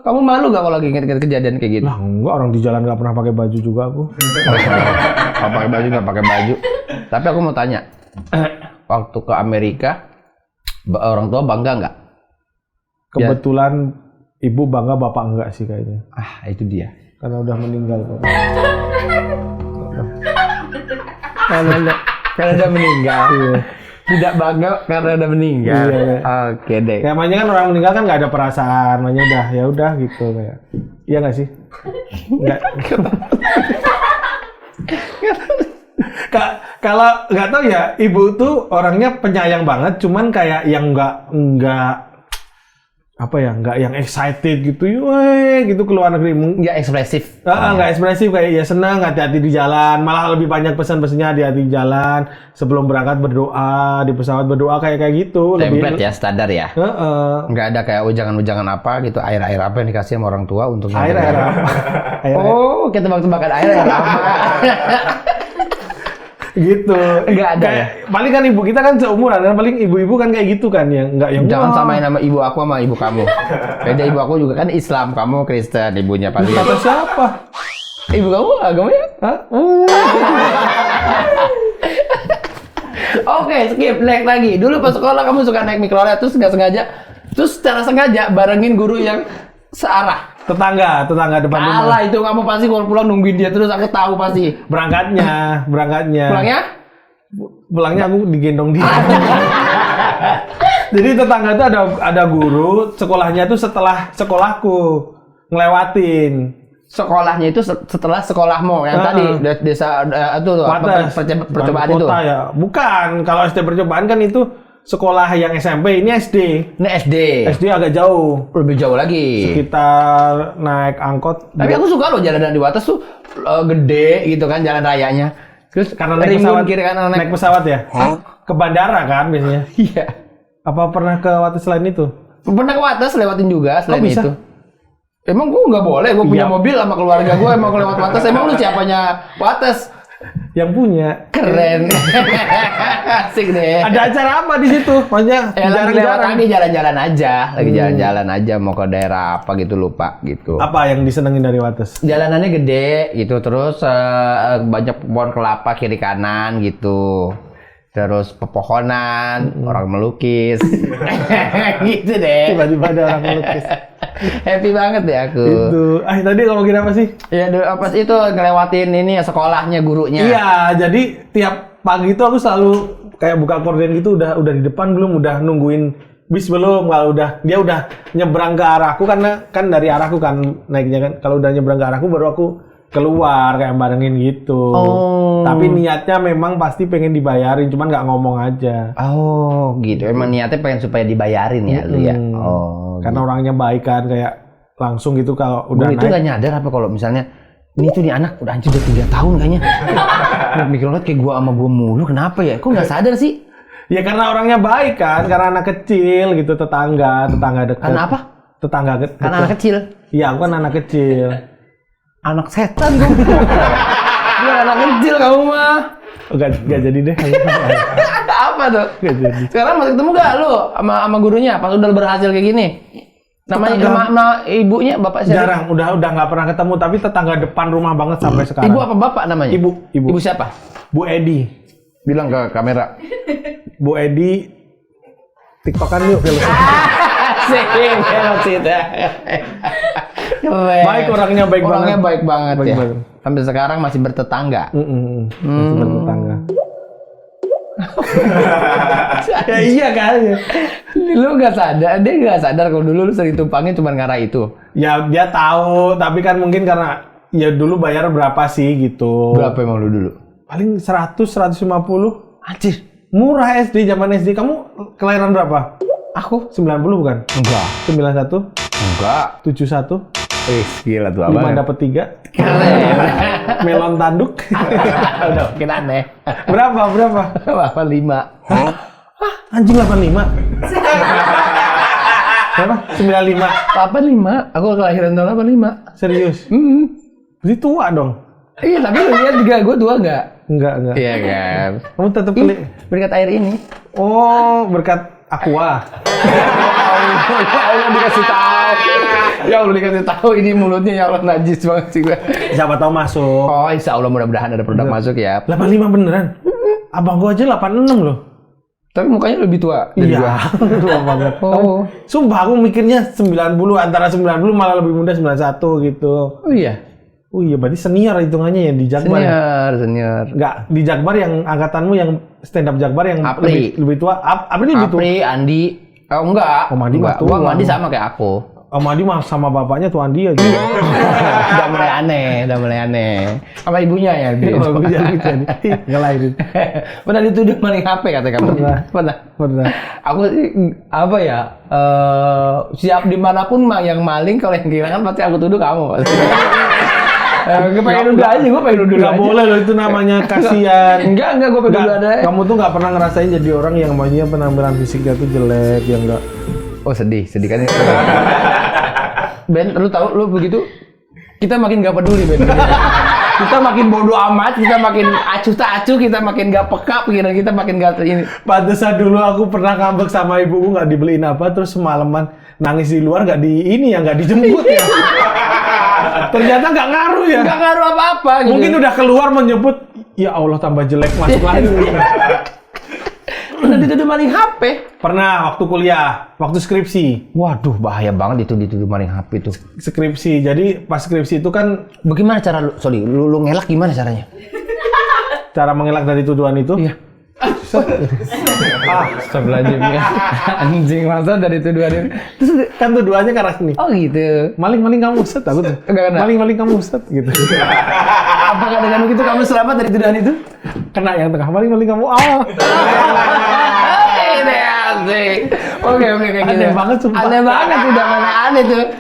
S2: Kamu malu gak kalau lagi inget-inget kejadian kayak gitu?
S1: Lah enggak, orang di jalan nggak pernah pakai baju juga aku.
S2: Nggak pakai baju, nggak pakai baju. Tapi aku mau tanya, waktu ke Amerika, orang tua bangga nggak?
S1: Kebetulan ibu bangga, bapak enggak sih kayaknya.
S2: Itu dia.
S1: Karena udah meninggal.
S2: Karena udah meninggal.
S1: Iya.
S2: Tidak bangga karena udah meninggal.
S1: Iya.
S2: Oke deh.
S1: Kayak makanya kan orang meninggal kan nggak ada perasaan, makanya udah ya udah gitu kayak. Iya nggak sih? Nggak. Kalau nggak tahu ya, ibu tuh orangnya penyayang banget, cuman kayak yang nggak apa ya, nggak yang excited gitu, gitu ke luar negeri.
S2: Nggak ekspresif.
S1: Nggak ekspresif, kayak ya senang, hati-hati di jalan, malah lebih banyak pesan-pesannya hati-hati di jalan, sebelum berangkat berdoa, di pesawat berdoa kayak gitu.
S2: Template ya, standar ya. Nggak ada kayak ujangan-ujangan apa gitu, air-air apa yang dikasih sama orang tua untuk
S1: air apa?
S2: Oh, kita tebak-tebakan air apa?
S1: Gitu.
S2: Enggak ada ya.
S1: Paling kan ibu kita kan seumuran, kan paling ibu-ibu kan kayak gitu kan, yang enggak yang
S2: jangan samain nama ibu aku sama ibu kamu. Beda, ibu aku juga kan Islam, kamu Kristen, ibunya paling.
S1: Kata siapa?
S2: Ibu kamu agamanya?
S1: Hah?
S2: Oke, skip, naik lagi. Dulu pas sekolah kamu suka naik mikrolet, terus nggak sengaja, terus secara sengaja barengin guru yang searah.
S1: Tetangga depan rumah.
S2: Alah, itu kamu pasti kalau pulang nungguin dia terus, aku tahu pasti.
S1: Berangkatnya. Pulangnya aku digendong dia. Jadi tetangga itu ada guru, sekolahnya itu setelah sekolahku ngelewatin.
S2: Sekolahnya itu setelah sekolahmu yang tadi desa itu percobaan itu.
S1: Ya. Bukan, kalau SD percobaan kan itu sekolah yang SMP, ini SD.
S2: Ini SD.
S1: SD agak jauh.
S2: Lebih jauh lagi.
S1: Sekitar naik angkot.
S2: Tapi aku suka loh jalan di atas tuh gede gitu kan jalan rayanya. Terus
S1: karena naik pesawat,
S2: kiri kanan
S1: naik pesawat ya? Ke bandara kan biasanya?
S2: Iya.
S1: Apa pernah ke Wates selain itu?
S2: Pernah ke Wates, lewatin juga selain
S1: bisa?
S2: itu. Emang gua nggak boleh, gua punya mobil sama keluarga gua emang lewat Wates. Emang lu siapanya Wates?
S1: Yang punya.
S2: Keren. Asik deh.
S1: Ada acara apa di situ? Maksudnya
S2: jarang-jarang lagi jalan-jalan aja, lagi jalan-jalan aja mau ke daerah apa gitu, lupa gitu.
S1: Apa yang disenengin dari Wates?
S2: Jalanannya gede gitu, terus banyak pohon kelapa kiri kanan gitu. Terus pepohonan, orang melukis. Gitu deh.
S1: Tiba-tiba ada orang melukis.
S2: Happy banget deh aku.
S1: Itu. Tadi ngomongin apa sih?
S2: Ya, apa sih itu ngelewatin ini ya sekolahnya gurunya.
S1: Iya, jadi tiap pagi itu aku selalu kayak buka korden gitu, udah di depan belum, udah nungguin bis belum. Kalau dia udah nyebrang ke arahku, karena kan dari arahku kan naiknya kan. Kalau udah nyebrang ke arahku baru aku keluar kayak barengin gitu. Tapi niatnya memang pasti pengen dibayarin, cuman nggak ngomong aja.
S2: Oh, gitu. Emang niatnya pengen supaya dibayarin ya lu ya.
S1: Karena
S2: gitu.
S1: orangnya baik kan, kayak langsung gitu kalau udah
S2: naik. Itu nggak nyadar apa kalau misalnya ini tuh nih anak udah anjir udah 3 tahun kayaknya. Mikrolet kayak gua sama gua mulu, kenapa ya? Kok nggak sadar sih?
S1: Ya karena orangnya baik kan, karena anak kecil gitu, tetangga dekat.
S2: Karena apa?
S1: Tetangga dekat.
S2: Karena anak kecil.
S1: Iya, aku kan anak kecil.
S2: Anak setan kamu. Dia anak kecil kamu mah.
S1: Enggak jadi deh.
S2: Apa tuh?
S1: Enggak jadi.
S2: Sekarang masih ketemu gak lu sama gurunya pas udah berhasil kayak gini? Namanya nama ibunya bapak siapa?
S1: Jarang, udah nggak pernah ketemu, tapi tetangga depan rumah banget sampai sekarang.
S2: Ibu apa bapak namanya?
S1: Ibu.
S2: Ibu siapa?
S1: Bu Edi.
S2: Bilang ke kamera.
S1: Bu Edi, TikTokan yuk film.
S2: Asik,
S1: Baik orangnya, baik banget.
S2: Orangnya baik banget
S1: baik
S2: ya.
S1: Banget.
S2: Sampai sekarang masih bertetangga.
S1: Masih bertetangga. Ya iya kan.
S2: Lu nggak sadar, dia nggak sadar kalau dulu lu sering tumpangin cuma ngarah itu.
S1: Ya dia tahu, tapi kan mungkin karena ya dulu bayar berapa sih gitu.
S2: Berapa emang lu dulu?
S1: Paling 100, 150.
S2: Anjir.
S1: Murah SD, zaman SD. Kamu kelahiran berapa?
S2: Aku?
S1: 90 bukan?
S2: Enggak.
S1: 91?
S2: Enggak.
S1: 71?
S2: Gila tuh
S1: 5
S2: abang.
S1: dapat 3?
S2: Keren.
S1: Melon tanduk?
S2: Udah, makin aneh.
S1: Berapa?
S2: Apa 5?
S1: Hah? Anjing 85? Berapa? 95?
S2: 85. Aku kelahiran tahun 85.
S1: Serius? Berarti tua dong?
S2: Iya, tapi lu lihat juga gue tua enggak?
S1: Enggak.
S2: Iya kan.
S1: Kamu tetap keli.
S2: Berkat air ini.
S1: Oh, berkat Aqua.
S2: Ya Allah dikasih tahu. Ya Allah dikasih tahu ini mulutnya ya Allah najis banget sih gue.
S1: Siapa tahu masuk.
S2: Oh, insya Allah mudah-mudahan ada produk masuk ya.
S1: 85 beneran? Abang gua aja 86 loh.
S2: Tapi mukanya lebih tua dari gua.
S1: Iya, tua banget.
S2: Oh.
S1: Sumpah aku mikirnya 90, antara 90 malah lebih muda 91 gitu.
S2: Oh iya.
S1: Oh iya, berarti senior hitungannya ya di Jakbar ya?
S2: Senior.
S1: Enggak, di Jakbar yang angkatanmu yang stand up Jakbar yang
S2: Apri.
S1: lebih tua. Apri lebih tua.
S2: Apri, Andi. Oh enggak.
S1: Om Andi mah tua.
S2: Gua Andi sama kayak aku.
S1: Om Adi mah sama bapaknya tuan dia gitu.
S2: udah mulai aneh. Sama ibunya ya.
S1: Oh, iya gitu ya. Ngelahirin.
S2: Pernah dituduh maling HP kata kamu? Pernah. Aku sih apa ya? Siap dimanapun yang maling, kalau yang kehilangan pasti aku tuduh kamu. Gue pengen nuduh aja, gue pengen nuduh aja.
S1: Gak boleh loh, itu namanya kasihan.
S2: Enggak, gue pengen nuduh aja.
S1: Kamu tuh gak pernah ngerasain jadi orang yang namanya penampilan fisiknya tuh jelek, yang enggak.
S2: Oh sedih kan. Ben, lu tahu lu begitu, kita makin gak peduli Ben. Kita makin bodoh amat, kita makin acuh tak acuh, kita makin gak peka, pikiran kita makin gak ini.
S1: Pantesan dulu aku pernah ngambek sama ibuku nggak dibeliin apa, terus semalaman nangis di luar nggak dijemput ya. Ternyata nggak ngaruh ya.
S2: Nggak ngaruh apa-apa. Gitu.
S1: Mungkin udah keluar menjemput, ya Allah tambah jelek masuk lagi.
S2: Udah dituduh maling HP.
S1: Pernah waktu kuliah, waktu skripsi.
S2: Waduh, bahaya banget itu dituduh maling HP itu.
S1: Skripsi, jadi pas skripsi itu kan.
S2: Bagaimana cara lu ngelak gimana caranya?
S1: Cara mengelak dari tuduhan itu?
S2: Iya. Astagfirullahaladzim ya. Anjing, masa dari tuduhan itu.
S1: Terus kan tuduhannya ke arah sini.
S2: Oh gitu.
S1: Maling kamu Ustaz, aku tuh. Maling kamu Ustaz gitu.
S2: Apakah dengan begitu kamu selamat dari tuduhan itu?
S1: Kena yang tengah, maling kamu.
S2: Ini asik. Oke kayak gitu.
S1: Aneh banget sumpah.
S2: Aneh banget, udah aneh tuh.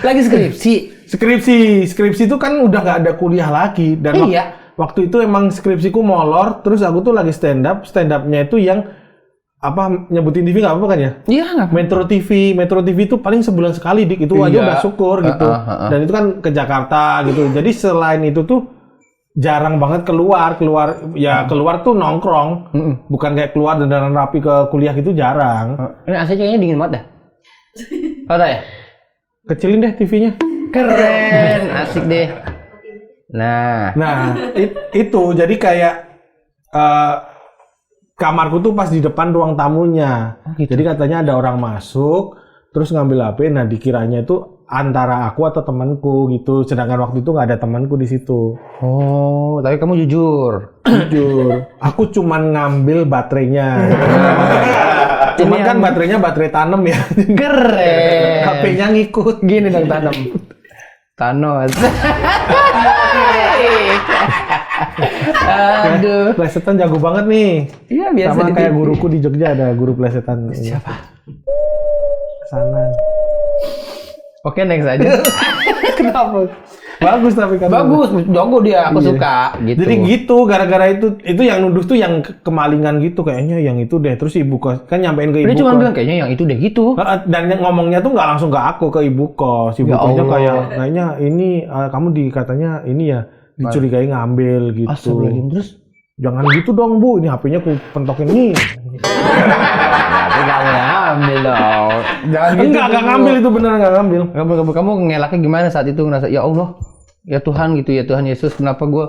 S2: Lagi skripsi itu kan udah nggak ada kuliah lagi dan waktu itu emang skripsiku molor, terus aku tuh lagi stand up-nya itu yang apa nyebutin TV nggak apa-apa kan ya? Iya nggak.
S1: Metro TV itu paling sebulan sekali dik, itu aja udah syukur gitu. Dan itu kan ke Jakarta gitu. Jadi selain itu tuh jarang banget keluar tuh nongkrong, bukan kayak keluar dan rapi ke kuliah gitu jarang.
S2: Ini AC kayaknya dingin banget dah. Ada ya?
S1: Kecilin deh TV-nya.
S2: Keren, asik deh. Nah
S1: itu jadi kayak kamarku tuh pas di depan ruang tamunya. Gitu. Jadi katanya ada orang masuk terus ngambil HP. Nah dikiranya itu antara aku atau temanku gitu. Sedangkan waktu itu nggak ada temanku di situ.
S2: Oh, tapi kamu jujur.
S1: Aku cuman ngambil baterainya. Cuman kan baterainya baterai tanam ya.
S2: Keren.
S1: HP-nya ngikut.
S2: Gini dong tanam. Thanos. Aduh.
S1: Plesetan jago banget nih.
S2: Iya biasa.
S1: Sama kayak guruku di Jogja ada guru plesetan.
S2: Siapa?
S1: Sana.
S2: Oke, next aja.
S1: Kenapa? Bagus tapi kan.
S2: Bagus, jago dia. Aku suka gitu.
S1: Jadi gitu, gara-gara itu yang nuduh tuh yang kemalingan gitu kayaknya yang itu deh. Terus ibu kos kan nyampein ke ibu kos.
S2: Dia cuma bilang kayaknya yang itu deh gitu.
S1: Dan yang ngomongnya tuh nggak langsung ke aku, ke ibu kos. Ibu kosnya kayaknya ini kamu katanya ini ya dicurigai ngambil gitu.
S2: Astagfirullahaladzim, terus
S1: jangan gitu dong Bu, ini HP-nya aku pentokin nih.
S2: Tapi kamu ngambil dong. Jangan gitu.
S1: Enggak ngambil itu beneran nggak ngambil.
S2: Kamu ngelaknya gimana saat itu ngerasa ya Allah, ya Tuhan gitu ya Tuhan Yesus kenapa gue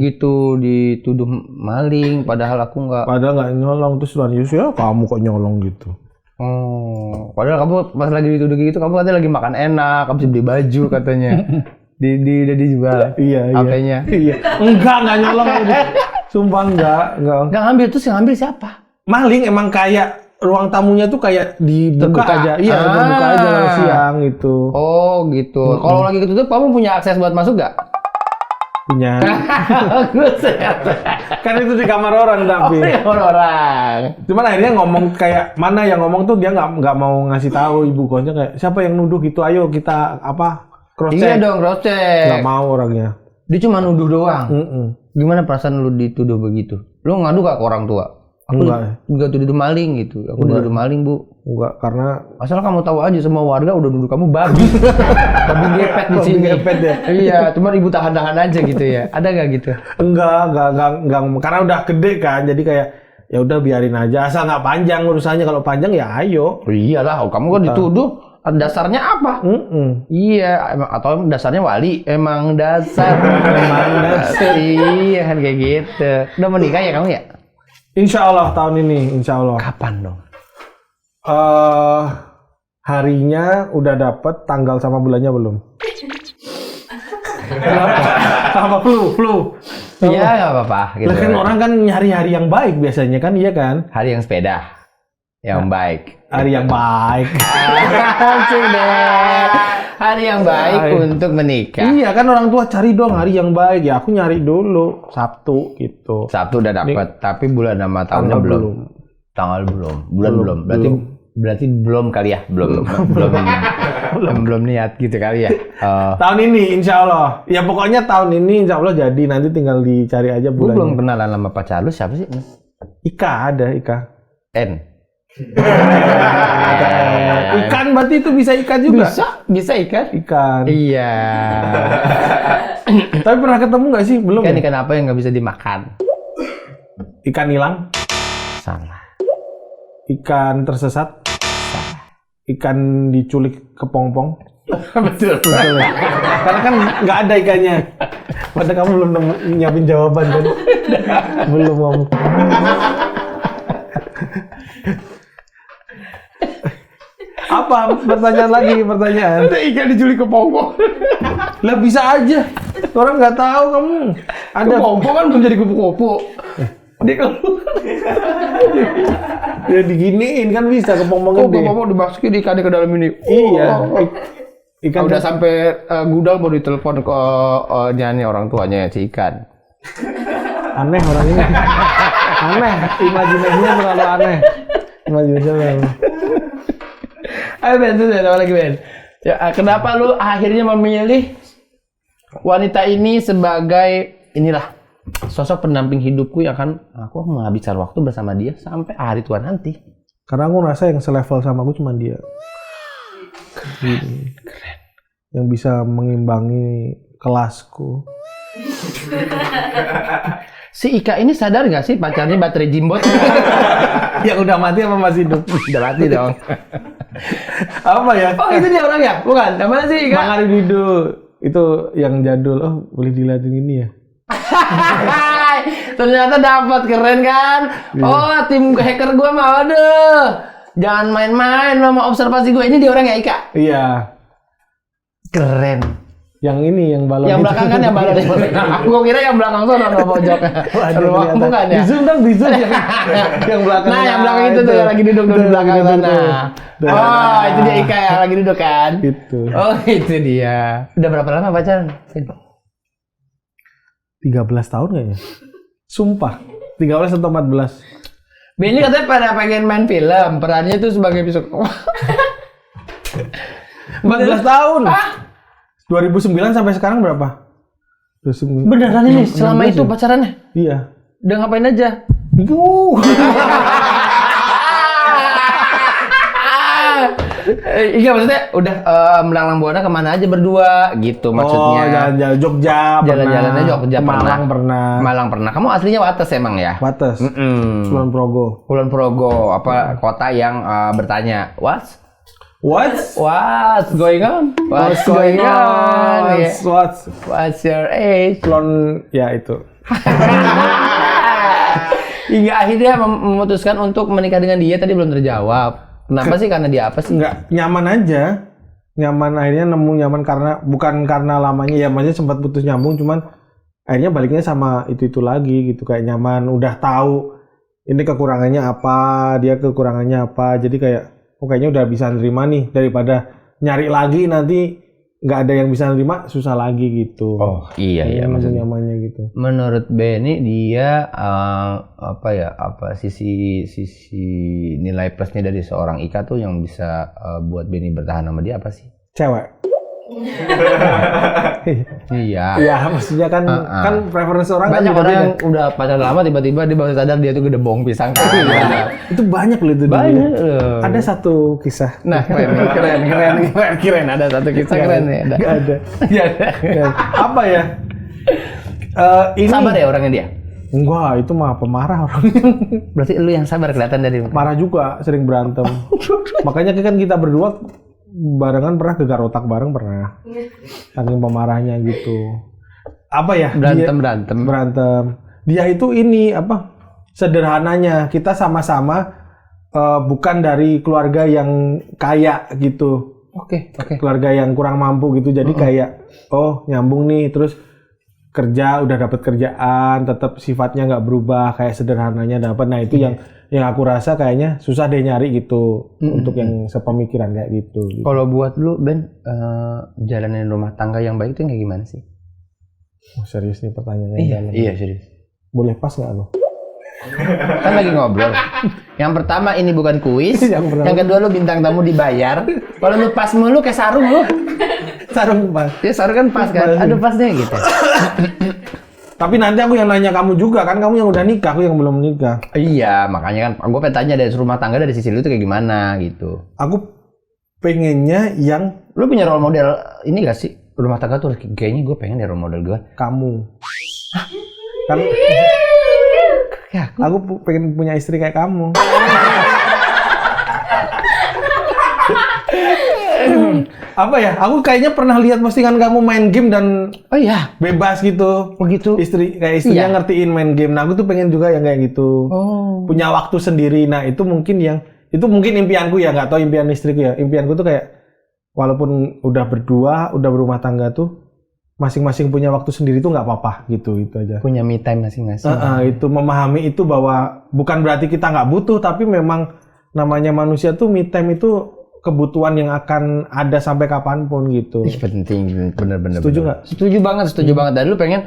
S2: gitu dituduh maling padahal aku nggak.
S1: Padahal nggak nyolong terus Tuhan Yesus ya kamu kok nyolong gitu.
S2: Oh, padahal kamu pas lagi dituduh gitu kamu katanya lagi makan enak, kamu bisa beli baju katanya. Udah dijual.
S1: Iya.
S2: HP-nya.
S1: Iya. Enggak nyolong. Sumpah enggak.
S2: Nggak ngambil, terus yang ngambil siapa?
S1: Maling emang kayak ruang tamunya tuh kayak dibuka
S2: Terbuka.
S1: aja. Iya, dibuka aja siang gitu.
S2: Oh gitu. Kalau lagi ketutup, kamu punya akses buat masuk nggak?
S1: Punya.
S2: Bagus ya.
S1: Kan itu di kamar orang tapi.
S2: Oh, ya orang.
S1: Cuman akhirnya ngomong kayak mana yang ngomong tuh dia nggak mau ngasih tahu ibu kosnya kayak siapa yang nuduh gitu, ayo kita cross check.
S2: Iya dong, cross check.
S1: Nggak mau orangnya.
S2: Dia cuma nuduh doang.
S1: Mm-mm.
S2: Gimana perasaan lu dituduh begitu? Lu ngadu gak ke orang tua? Aku juga tuduh maling gitu. Aku dituduh maling, Bu.
S1: Enggak, karena
S2: asal kamu tahu aja semua warga udah nuduh kamu babi. Babi ngepet di sini.
S1: Ngepet ya.
S2: Iya, cuma ibu tahan-tahan aja gitu ya. Ada gak gitu?
S1: Enggak, karena udah gede kan. Jadi kayak ya udah biarin aja asal nggak panjang urusannya. Kalau panjang ya ayo.
S2: Oh, iyalah, kamu kan dituduh. Dasarnya apa? Iya, atau dasarnya wali. Emang dasar. Iya kan kayak gitu. Udah menikah ya kamu ya?
S1: Insya Allah tahun ini, insya Allah.
S2: Kapan dong?
S1: Harinya udah dapet, tanggal sama bulannya belum. Sama flu.
S2: Iya nggak apa-apa. Gitu.
S1: Lah kan orang kan nyari hari yang baik biasanya kan, iya kan?
S2: Hari yang sepeda, yang baik.
S1: Hari yang baik.
S2: Asik deh. Hari yang baik untuk menikah.
S1: Iya kan orang tua cari dong hari yang baik. Ya aku nyari dulu Sabtu gitu.
S2: Sabtu udah dapat, tapi bulan sama tahunnya belum. Tanggal belum. Bulan belum. Berarti belum kali ya. Belum niat gitu kali ya.
S1: Tahun ini insya Allah. Ya pokoknya tahun ini insya Allah jadi. Nanti tinggal dicari aja bulannya.
S2: Gue belum kenalan sama pacar lu siapa sih?
S1: Ika.
S2: N.
S1: Ikan berarti itu bisa ikan juga?
S2: Bisa ikan? Iya.
S1: Tapi pernah ketemu nggak sih? Belum.
S2: Ikan apa yang nggak bisa dimakan?
S1: Ikan hilang?
S2: Salah.
S1: Ikan tersesat?
S2: Salah.
S1: Ikan diculik kepompong?
S2: Betul.
S1: Karena kan nggak ada ikannya. Padahal kamu belum nyiapin jawaban kan? Belum ngomong. Apa pertanyaan?
S2: Ada ikan diculik kepompong.
S1: Lah bisa aja. Orang nggak tahu kamu. Ada
S2: kepompong kan belum jadi kupu-kupu. Dia kalau
S1: ya diginiin kan bisa kepompong gede.
S2: Kepompong dimasukin ikannya ke dalam ini.
S1: Iya. Ikan
S2: udah sampai gudang mau ditelepon ke nyanyi orang tuanya si ikan.
S1: Aneh orang ini. Aneh. Imajinasinya terlalu aneh. Imajinasinya.
S2: Ayo Ben, terus apa lagi Ben? Ya, kenapa lu akhirnya memilih wanita ini sebagai inilah sosok pendamping hidupku yang akan aku menghabiskan waktu bersama dia sampai hari tua nanti?
S1: Karena aku ngerasa yang selevel sama aku cuma dia. Keren. Yang bisa mengimbangi kelasku.
S2: Si Ika ini sadar gak sih pacarnya baterai jimbot?
S1: Yang udah mati apa masih hidup?
S2: Udah mati dong.
S1: Apa ya?
S2: Oh itu dia orang ya? Bukan? Namanya sih Ika?
S1: Bang Ari Dido. Itu yang jadul. Oh boleh dilihatin ini ya?
S2: Ternyata dapat, keren kan? Oh tim hacker gua mah aduh. Jangan main-main sama observasi gua. Ini dia orang ya Ika?
S1: Iya.
S2: Keren.
S1: Yang ini yang balon.
S2: Yang belakang kan yang balon. Gua kira yang belakang tuh ada pojok. Bukan ya?
S1: Di zoom dong, di zoom yang belakang.
S2: Nah, yang belakang itu tuh yang lagi duduk di belakang sana. Oh, itu dia Ika yang lagi duduk kan?
S1: Itu.
S2: Oh, itu dia. Udah berapa lama pacaran?
S1: 13 tahun kayaknya. Sumpah. 13 atau 14.
S2: Benny katanya pada pengen main film. Perannya itu sebagai psikolog.
S1: 14 tahun. 2009 sampai sekarang berapa? 2009.
S2: Beneran ini selama itu pacarannya?
S1: Iya.
S2: Udah ngapain aja? Iya maksudnya udah melanglang buana kemana aja berdua gitu maksudnya.
S1: Oh jalan-jalan Jogja.
S2: Jalan-jalannya Jogja
S1: Malang pernah.
S2: Malang pernah. Kamu aslinya Wates emang ya?
S1: Wates. Kulon Progo.
S2: Kulon Progo apa kota yang bertanya What's going on? What's going on? What's your age?
S1: Kulon ya itu.
S2: Hingga akhirnya memutuskan untuk menikah dengan dia tadi belum terjawab. Kenapa sih? Karena dia apa sih?
S1: Enggak, nyaman aja. Nyaman akhirnya nemu nyaman karena bukan karena lamanya ya maksudnya sempat putus nyambung cuman akhirnya baliknya sama itu lagi gitu, kayak nyaman, udah tahu ini kekurangannya apa, dia kekurangannya apa, jadi kayak kayaknya udah bisa nerima nih, daripada nyari lagi nanti nggak ada yang bisa nerima, susah lagi gitu.
S2: Oh iya maksudnya
S1: nyamannya gitu.
S2: menurut Benny dia sisi nilai plusnya dari seorang Ika tuh yang bisa buat Benny bertahan sama dia apa sih?
S1: Cewek.
S2: Iya.
S1: Iya, maksudnya kan preferensi orang
S2: Banyak
S1: kan
S2: orang yang udah pacaran lama tiba-tiba dia baru sadar dia tuh gedebong pisang.
S1: itu banyak loh itu.
S2: Banyak.
S1: Ada satu kisah.
S2: Nah, keren. Ada satu kisah keren ya.
S1: Nggak ada. Apa ya? Ini
S2: Sabar ya orangnya dia.
S1: Enggak, itu mah pemarah orangnya.
S2: Berarti lu yang sabar kelihatan dari
S1: Marah juga, sering berantem. Makanya kan kita berdua barengan pernah gegar otak bareng pernah. Saking pemarahnya gitu. Apa ya? Berantem. Dia itu ini apa? Sederhananya kita sama-sama bukan dari keluarga yang kaya gitu.
S2: Oke.
S1: Keluarga yang kurang mampu gitu. Jadi kayak nyambung nih, terus kerja udah dapat kerjaan, tetap sifatnya nggak berubah, kayak sederhananya dapat. Nah itu yang aku rasa kayaknya susah deh nyari gitu untuk yang sepemikiran kayak gitu.
S2: Kalau buat lu Ben, jalanin rumah tangga yang baik itu kayak gimana sih?
S1: Oh, serius nih pertanyaannya.
S2: Iya serius.
S1: Boleh pas nggak lo?
S2: Kan lagi ngobrol. Yang pertama ini bukan kuis. Yang kedua lu bintang tamu dibayar. Kalau lu pas mulu kayak sarung lu.
S1: Sarung pas.
S2: Ya sarung kan pas kan. Aduh pas deh gitu.
S1: Tapi nanti aku yang nanya kamu juga kan, kamu yang udah nikah, aku yang belum nikah.
S2: Iya, makanya kan gue pengen tanya dari rumah tangga dari sisi lu tuh kayak gimana gitu.
S1: Aku pengennya yang
S2: lu punya role model ini gak sih? Rumah tangga tuh kayaknya gue pengen ya role model gue.
S1: Kamu. Kan ya, aku pengen punya istri kayak kamu. Apa ya? Aku kayaknya pernah lihat postingan kamu main game dan bebas gitu.
S2: Begitu.
S1: Istrinya ngertiin main game. Nah, aku tuh pengen juga yang kayak gitu. Punya waktu sendiri. Nah, itu mungkin impianku ya, nggak tahu impian istriku ya. Impianku tuh kayak walaupun udah berdua, udah berumah tangga tuh masing-masing punya waktu sendiri tuh nggak apa-apa gitu, itu aja.
S2: Punya me time masing-masing.
S1: Itu memahami itu bahwa bukan berarti kita nggak butuh, tapi memang namanya manusia tuh me time itu kebutuhan yang akan ada sampai kapanpun gitu.
S2: Penting, bener-bener.
S1: Setuju nggak?
S2: Setuju banget. Dan lu pengen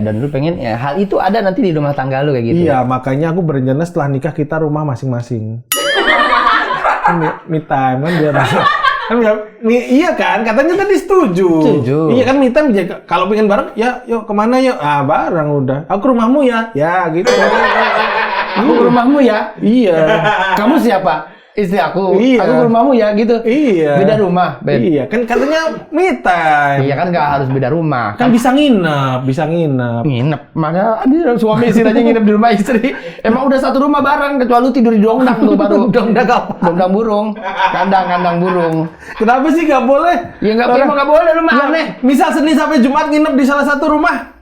S2: Dan lu pengen ya hal itu ada nanti di rumah tangga lu kayak gitu.
S1: Iya, makanya aku berencana setelah nikah kita rumah masing-masing. Me time kan biar iya kan, katanya tadi setuju. Iya kan, me time kalau pengen bareng ya yuk kemana yuk, bareng udah. Aku ke rumahmu ya gitu.
S2: Aku ke rumahmu ya.
S1: Iya.
S2: Kamu siapa? Istri aku.
S1: Iya.
S2: Aku ke rumahmu ya gitu.
S1: Iya.
S2: Beda rumah, Ben.
S1: Iya kan katanya me time.
S2: Iya kan nggak harus beda rumah.
S1: Kan bisa nginep.
S2: Nginep, mana dia suami istri aja nginep di rumah istri. Emang udah satu rumah bareng, kecuali lu tidur di dongdang tuh baru. Dongdang burung, kandang burung.
S1: Kenapa sih nggak boleh?
S2: Ya nggak boleh, lu mah aneh.
S1: Misal Senin sampai Jumat nginep di salah satu rumah,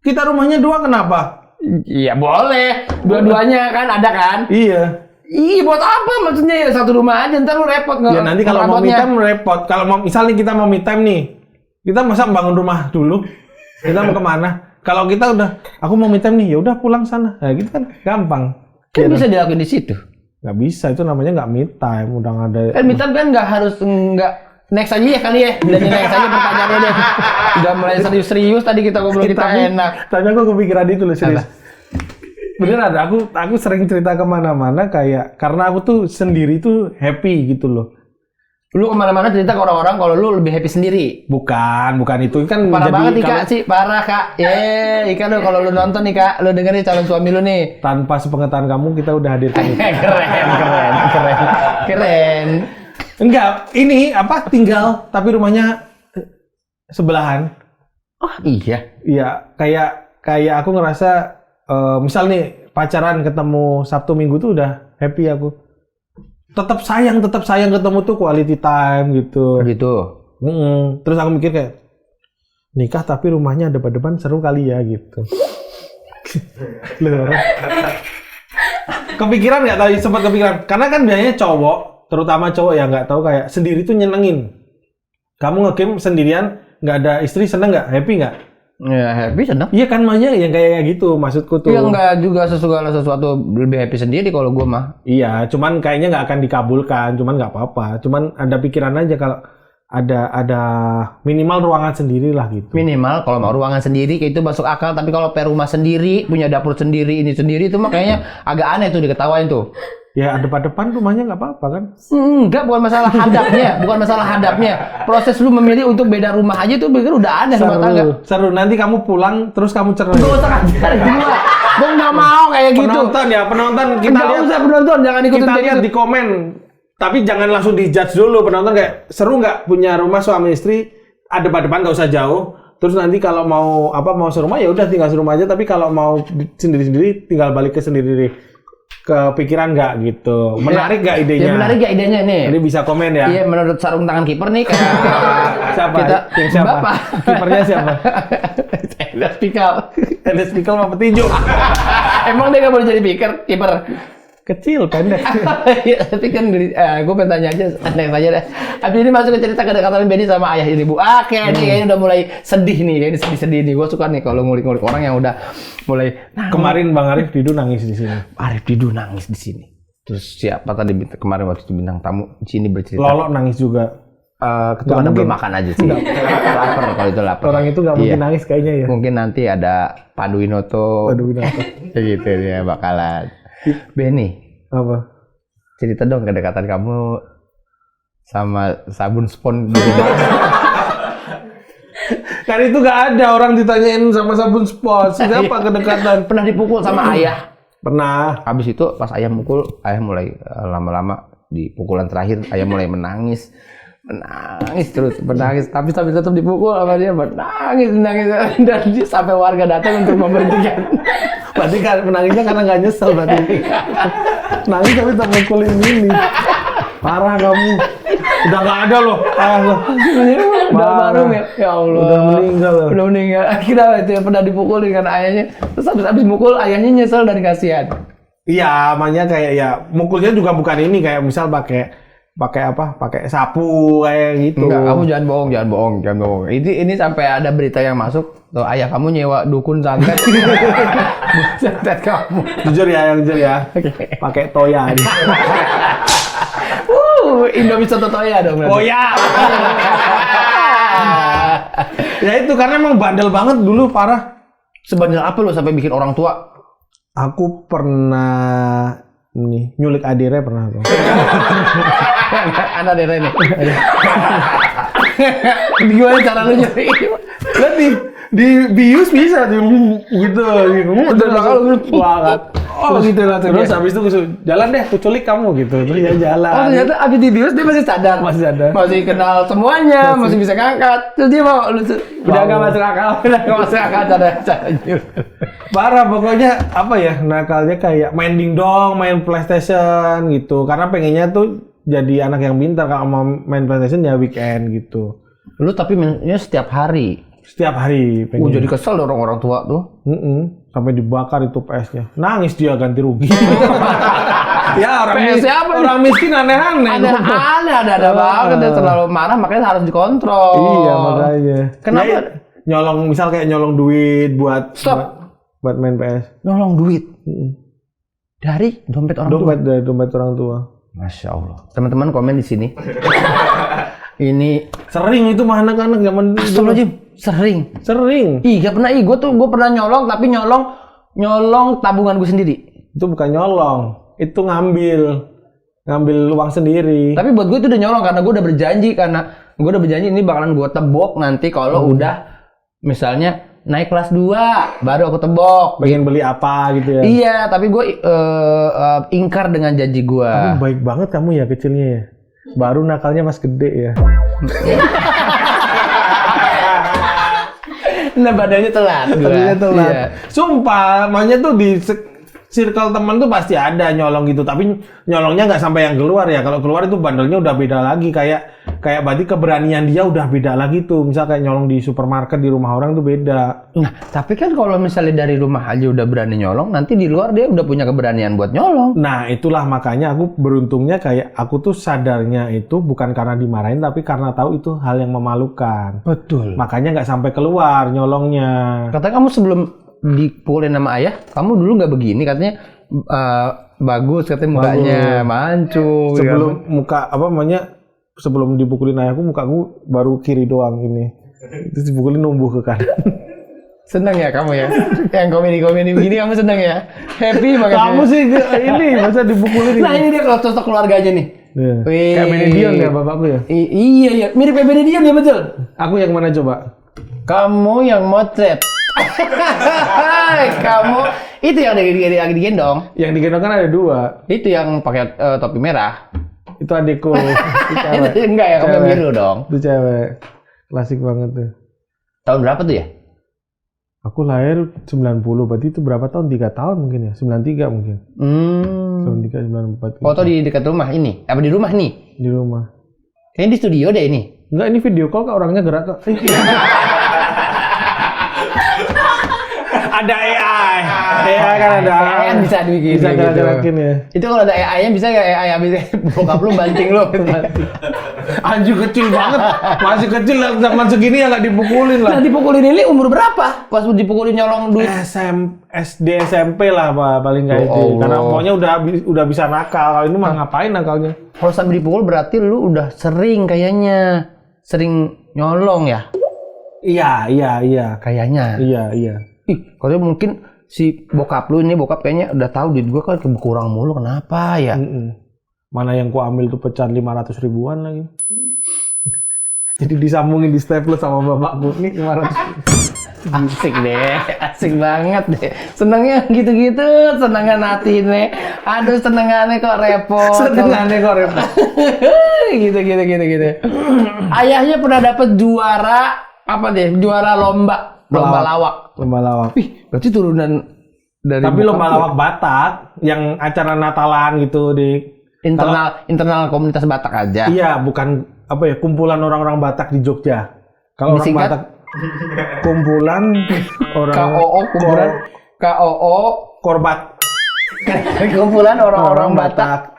S1: kita rumahnya dua, kenapa?
S2: Iya boleh, dua-duanya kan ada kan?
S1: Iya.
S2: Buat apa maksudnya ya satu rumah aja, ntar lu repot nggak?
S1: Ya nanti kalau mau me time repot. Kalau mau misalnya kita mau me time nih, kita masa bangun rumah dulu, kita mau kemana? Kalau kita udah, aku mau me time nih, ya udah pulang sana. Nah gitu kan gampang.
S2: Kan bisa dilakuin di situ.
S1: Nggak bisa, itu namanya nggak me time, udah nggak ada.
S2: Kan me time kan nggak next aja ya kali ya. Dan next aja pertanyaannya deh. Udah mulai serius tadi kita ngobrol kita enak.
S1: Tapi aku kepikiran itu loh serius. Beneran, aku sering cerita kemana-mana kayak karena aku tuh sendiri tuh happy gitu loh.
S2: Lu kemana-mana cerita ke orang-orang kalau lu lebih happy sendiri.
S1: Bukan itu kan
S2: parah banget Ika sih, parah Kak. Ika lu kalau lu nonton nih Kak, lu dengerin calon suami lu nih.
S1: Tanpa sepengetahuan kamu kita udah hadirkan itu.
S2: Keren.
S1: Enggak, ini apa tinggal tapi rumahnya sebelahan.
S2: Oh iya.
S1: Iya, kayak aku ngerasa misal nih pacaran ketemu Sabtu Minggu tuh udah happy aku. Tetap sayang ketemu tuh quality time gitu.
S2: Gitu.
S1: Terus aku mikir kayak nikah tapi rumahnya depan-depan seru kali ya gitu. Loh. Kepikiran nggak tadi, sempat kepikiran. Karena kan biasanya cowok, terutama cowok yang nggak tahu kayak sendiri tuh nyenengin. Kamu nge-game sendirian, nggak ada istri, seneng nggak? Happy nggak?
S2: Ya happy senang.
S1: Iya kan makanya yang kayak gitu maksudku tuh.
S2: Iya enggak juga segala sesuatu lebih happy sendiri kalau gue mah.
S1: Iya, cuman kayaknya nggak akan dikabulkan, cuman nggak apa-apa. Cuman ada pikiran aja kalau ada minimal ruangan sendiri lah gitu.
S2: Minimal kalau mau ruangan sendiri kayak itu masuk akal, tapi kalau per rumah sendiri, punya dapur sendiri, ini sendiri itu mah kayaknya agak aneh tuh diketawain tuh.
S1: Ya depan rumahnya nggak apa-apa kan?
S2: Enggak, bukan masalah hadapnya, bukan masalah hadapnya. Proses lu memilih untuk beda rumah aja tuh pikir udah aneh rumah tangga.
S1: Seru. Nanti kamu pulang terus kamu cerai.
S2: Gak usah ngajar gua. Gua nggak mau kayak gitu.
S1: Penonton kita
S2: Nggak
S1: lihat.
S2: usah penonton, jangan ikutin
S1: Kita
S2: kayak
S1: lihat
S2: gitu.
S1: di komen. Tapi jangan langsung dijudge dulu penonton kayak seru nggak punya rumah suami istri ada depan nggak usah jauh. Terus nanti kalau mau serumah ya udah tinggal serumah aja. Tapi kalau mau sendiri-sendiri tinggal balik ke sendiri. Kepikiran nggak gitu? Menarik nggak idenya?
S2: Ya menarik nggak idenya nih?
S1: Jadi bisa komen ya.
S2: Iya, menurut sarung tangan kiper nih kayak
S1: Siapa?
S2: kita
S1: Yang siapa?
S2: Bapak.
S1: Kipernya siapa?
S2: Enes Pikal.
S1: Enes Pikal sama petinju.
S2: Emang dia nggak boleh jadi kiper?
S1: Kecil, pendek.
S2: Iya, tapi kan gue pengen tanya aja, next aja deh. Habis ini masuk ke cerita kedekatan Benny sama ayah ibu. Kayaknya udah mulai sedih nih, kayaknya sedih-sedih nih. Gue suka nih kalau ngulik-ngulik orang yang udah mulai.
S1: Kemarin Bang Arif Didu nangis di sini.
S2: Arif Didu nangis di sini. Terus siapa tadi kemarin waktu itu bintang tamu di sini bercerita?
S1: Lolo nangis juga.
S2: Itu karena belum makan aja sih. Lapar kalau itu lapar.
S1: Orang itu nggak mungkin nangis kayaknya ya.
S2: Mungkin nanti ada Pandu Winoto. Kayak gitu ya bakalan. Benny,
S1: apa?
S2: Cerita dong kedekatan kamu sama sabun spons di rumah.
S1: Kan itu nggak ada orang ditanyain sama sabun spons. Siapa kedekatan?
S2: Pernah dipukul sama ayah?
S1: Pernah.
S2: Habis itu pas ayah mukul, ayah mulai lama-lama di pukulan terakhir ayah mulai menangis terus menangis, tapi tetap dipukul sama dia, menangis dan dia, sampai warga datang untuk memberhentikan.
S1: Berarti kan menangisnya karena nggak nyesel berarti. Nangis tapi tetap mukulin ini. Parah kamu. Udah nggak ada loh.
S2: Udah marung ya Allah.
S1: Udah meninggal loh.
S2: Udah meninggal. Akhirnya itu pernah dipukulin kan ayahnya. Terus habis mukul ayahnya nyesel dan kasihan.
S1: Iya, makanya kayak ya mukulnya juga bukan ini kayak misal pakai sapu kayak gitu.
S2: Enggak, kamu jangan bohong. Ini sampai ada berita yang masuk, tuh ayah kamu nyewa dukun santet. Santet kamu.
S1: Jujur ya. Pakai toya.
S2: Indomie soto toya dong.
S1: Oh ya. Ya itu karena emang bandel banget dulu parah.
S2: Sebandel apa lo sampai bikin orang tua?
S1: Aku pernah nyulik adire pernah tuh.
S2: Anak Dere nih. Gimana cara lu nyulik?
S1: Lihat di bius bisa tuh gitu. Udah banget. Oh gitu lah. Terus habis itu jalan deh, aku culik kamu gitu. Terus ya jalan.
S2: Oh ternyata abis di bius dia masih sadar. Masih kenal semuanya, masih bisa ngangkat. Terus dia mau udah gak masuk akal cara
S1: Parah pokoknya apa ya, nakalnya kayak main dingdong, main PlayStation gitu. Karena pengennya tuh jadi anak yang pintar, kalau mau main PlayStation ya weekend gitu.
S2: Lu tapi mainnya setiap hari.
S1: Setiap hari pengen.
S2: Jadi kesel orang tua tuh.
S1: Sampai dibakar itu PS-nya. Nangis dia ganti rugi. Ya orang miskin aneh-aneh.
S2: Ada banget dia terlalu marah makanya harus dikontrol.
S1: Iya makanya.
S2: Kenapa?
S1: Ya, nyolong misal kayak nyolong duit buat main PS.
S2: Nyolong duit. Dari dompet orang tua.
S1: Dari dompet orang tua.
S2: Masya Allah. Teman-teman komen di sini. Ini
S1: sering itu mah anak-anak zaman dulu. Sering.
S2: Ih, gak pernah. Gue pernah nyolong, tapi nyolong tabungan gue sendiri.
S1: Itu bukan nyolong, itu ngambil uang sendiri.
S2: Tapi buat gue itu udah nyolong karena gue udah berjanji ini bakalan gue tebok nanti kalau udah misalnya naik kelas 2 baru aku tebok.
S1: Pengen beli apa gitu ya?
S2: Iya, tapi gue ingkar dengan janji gue.
S1: Tapi baik banget kamu ya kecilnya ya. Baru nakalnya mas gede ya.
S2: Nah badannya telat.
S1: Iya. Sumpah, makanya tuh circle temen tuh pasti ada nyolong gitu, tapi nyolongnya nggak sampai yang keluar ya. Kalau keluar itu bandelnya udah beda lagi, kayak berarti keberanian dia udah beda lagi tuh. Misal kayak nyolong di supermarket, di rumah orang tuh beda.
S2: Nah, tapi kan kalau misalnya dari rumah aja udah berani nyolong, nanti di luar dia udah punya keberanian buat nyolong.
S1: Nah, itulah makanya aku beruntungnya kayak aku tuh sadarnya itu bukan karena dimarahin, tapi karena tahu itu hal yang memalukan.
S2: Betul.
S1: Makanya nggak sampai keluar nyolongnya.
S2: Katanya kamu sebelum dipukulin sama ayah, kamu dulu nggak begini, katanya bagus katanya mukanya, mancung.
S1: Sebelum muka apa namanya? Sebelum dipukulin ayahku, mukaku baru kiri doang ini. Terus dipukulin numbuh ke kanan.
S2: Seneng ya kamu ya? Yang komedi-komedi begini kamu seneng ya? Happy banget.
S1: Kamu sih ini masa dipukulin.
S2: Nah ini dia kalau sosok keluarganya nih.
S1: Iya.
S2: Wih.
S1: Kayak Benedion ya bapakku ya?
S2: Iya, mirip kayak Benedion ya betul.
S1: Aku yang mana coba?
S2: Kamu yang motret. Kamu itu yang lagi digendong.
S1: Yang digendong kan ada 2.
S2: Itu yang pakai topi merah.
S1: Itu adikku. Itu cewek.
S2: Enggak ya, kamu biru dong.
S1: Itu cewek. Klasik banget tuh.
S2: Tahun berapa tuh ya?
S1: Aku lahir 90, berarti itu berapa tahun? 3 tahun mungkin ya? 93 mungkin. 93, 94.
S2: Foto di dekat rumah ini? Apa di rumah nih?
S1: Di rumah.
S2: Kayaknya di studio deh ini.
S1: Enggak, ini video call kok, orangnya gerak kok. Ada AI. AI kan ada.
S2: AI kan bisa dibikin.
S1: Bisa gerak-gerakin ya.
S2: Itu kalau ada AI-nya bisa nggak AI habis bokap lu banting lu?
S1: Anjing kecil banget. Masih kecil zaman segini ya nggak dipukulin lah.
S2: Nah, dipukulin ini umur berapa? Pas dipukulin nyolong duit.
S1: SD SMP lah Pak, paling nggak itu. Karena pokoknya udah bisa nakal. Kalau ini mah ngapain nakalnya?
S2: Kalau sampai dipukul berarti lu udah sering kayaknya. Sering nyolong ya?
S1: Iya.
S2: Kayaknya.
S1: Iya.
S2: Ih, kalau mungkin si bokap lu ini, bokap kayaknya udah tahu duit gua kan kurang mulu, kenapa ya?
S1: Mana yang gua ambil tuh pecahan 500 ribuan lagi. Jadi disambungin di staples sama bapakku nih 500.
S2: Asik banget deh. Senengnya gitu-gitu, senengan hati nih. Aduh, senengannya kok repot. gitu. Ayahnya pernah dapet juara apa deh? Juara lomba lawak. Wih, berarti turunan dari.
S1: Tapi lomba lawak Batak yang acara Natalan gitu di
S2: internal komunitas Batak aja.
S1: Iya, bukan apa ya, kumpulan orang-orang Batak di Jogja. Kalau orang Batak kumpulan orang KOO Korbat.
S2: Kumpulan orang-orang Batak.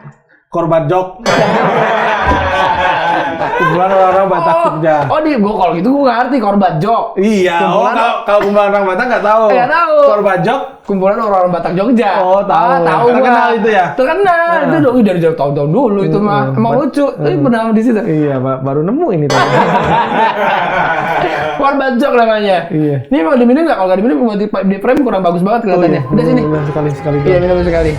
S1: Korbat Jok. Kumpulan orang-orang Batak Jogja.
S2: Gua kalau gitu gua ngerti Korbat Jok.
S1: Iya. Kalau kumpulan orang Batak nggak tahu. Korbat Jok.
S2: Kumpulan orang-orang Batak Jogja.
S1: Tahu. Terkenal itu ya.
S2: Terkenal. Itu dari tahun-tahun dulu itu mah. Emang lucu. Tapi pernah di situ.
S1: Iya, baru nemu ini tadi.
S2: Korbat Jok namanya.
S1: Iya.
S2: Ini mau diminum nggak? Kalau nggak diminum buat di frame kurang bagus banget kelihatannya. Udah sini.
S1: Sekali.
S2: Iya, minum sekali.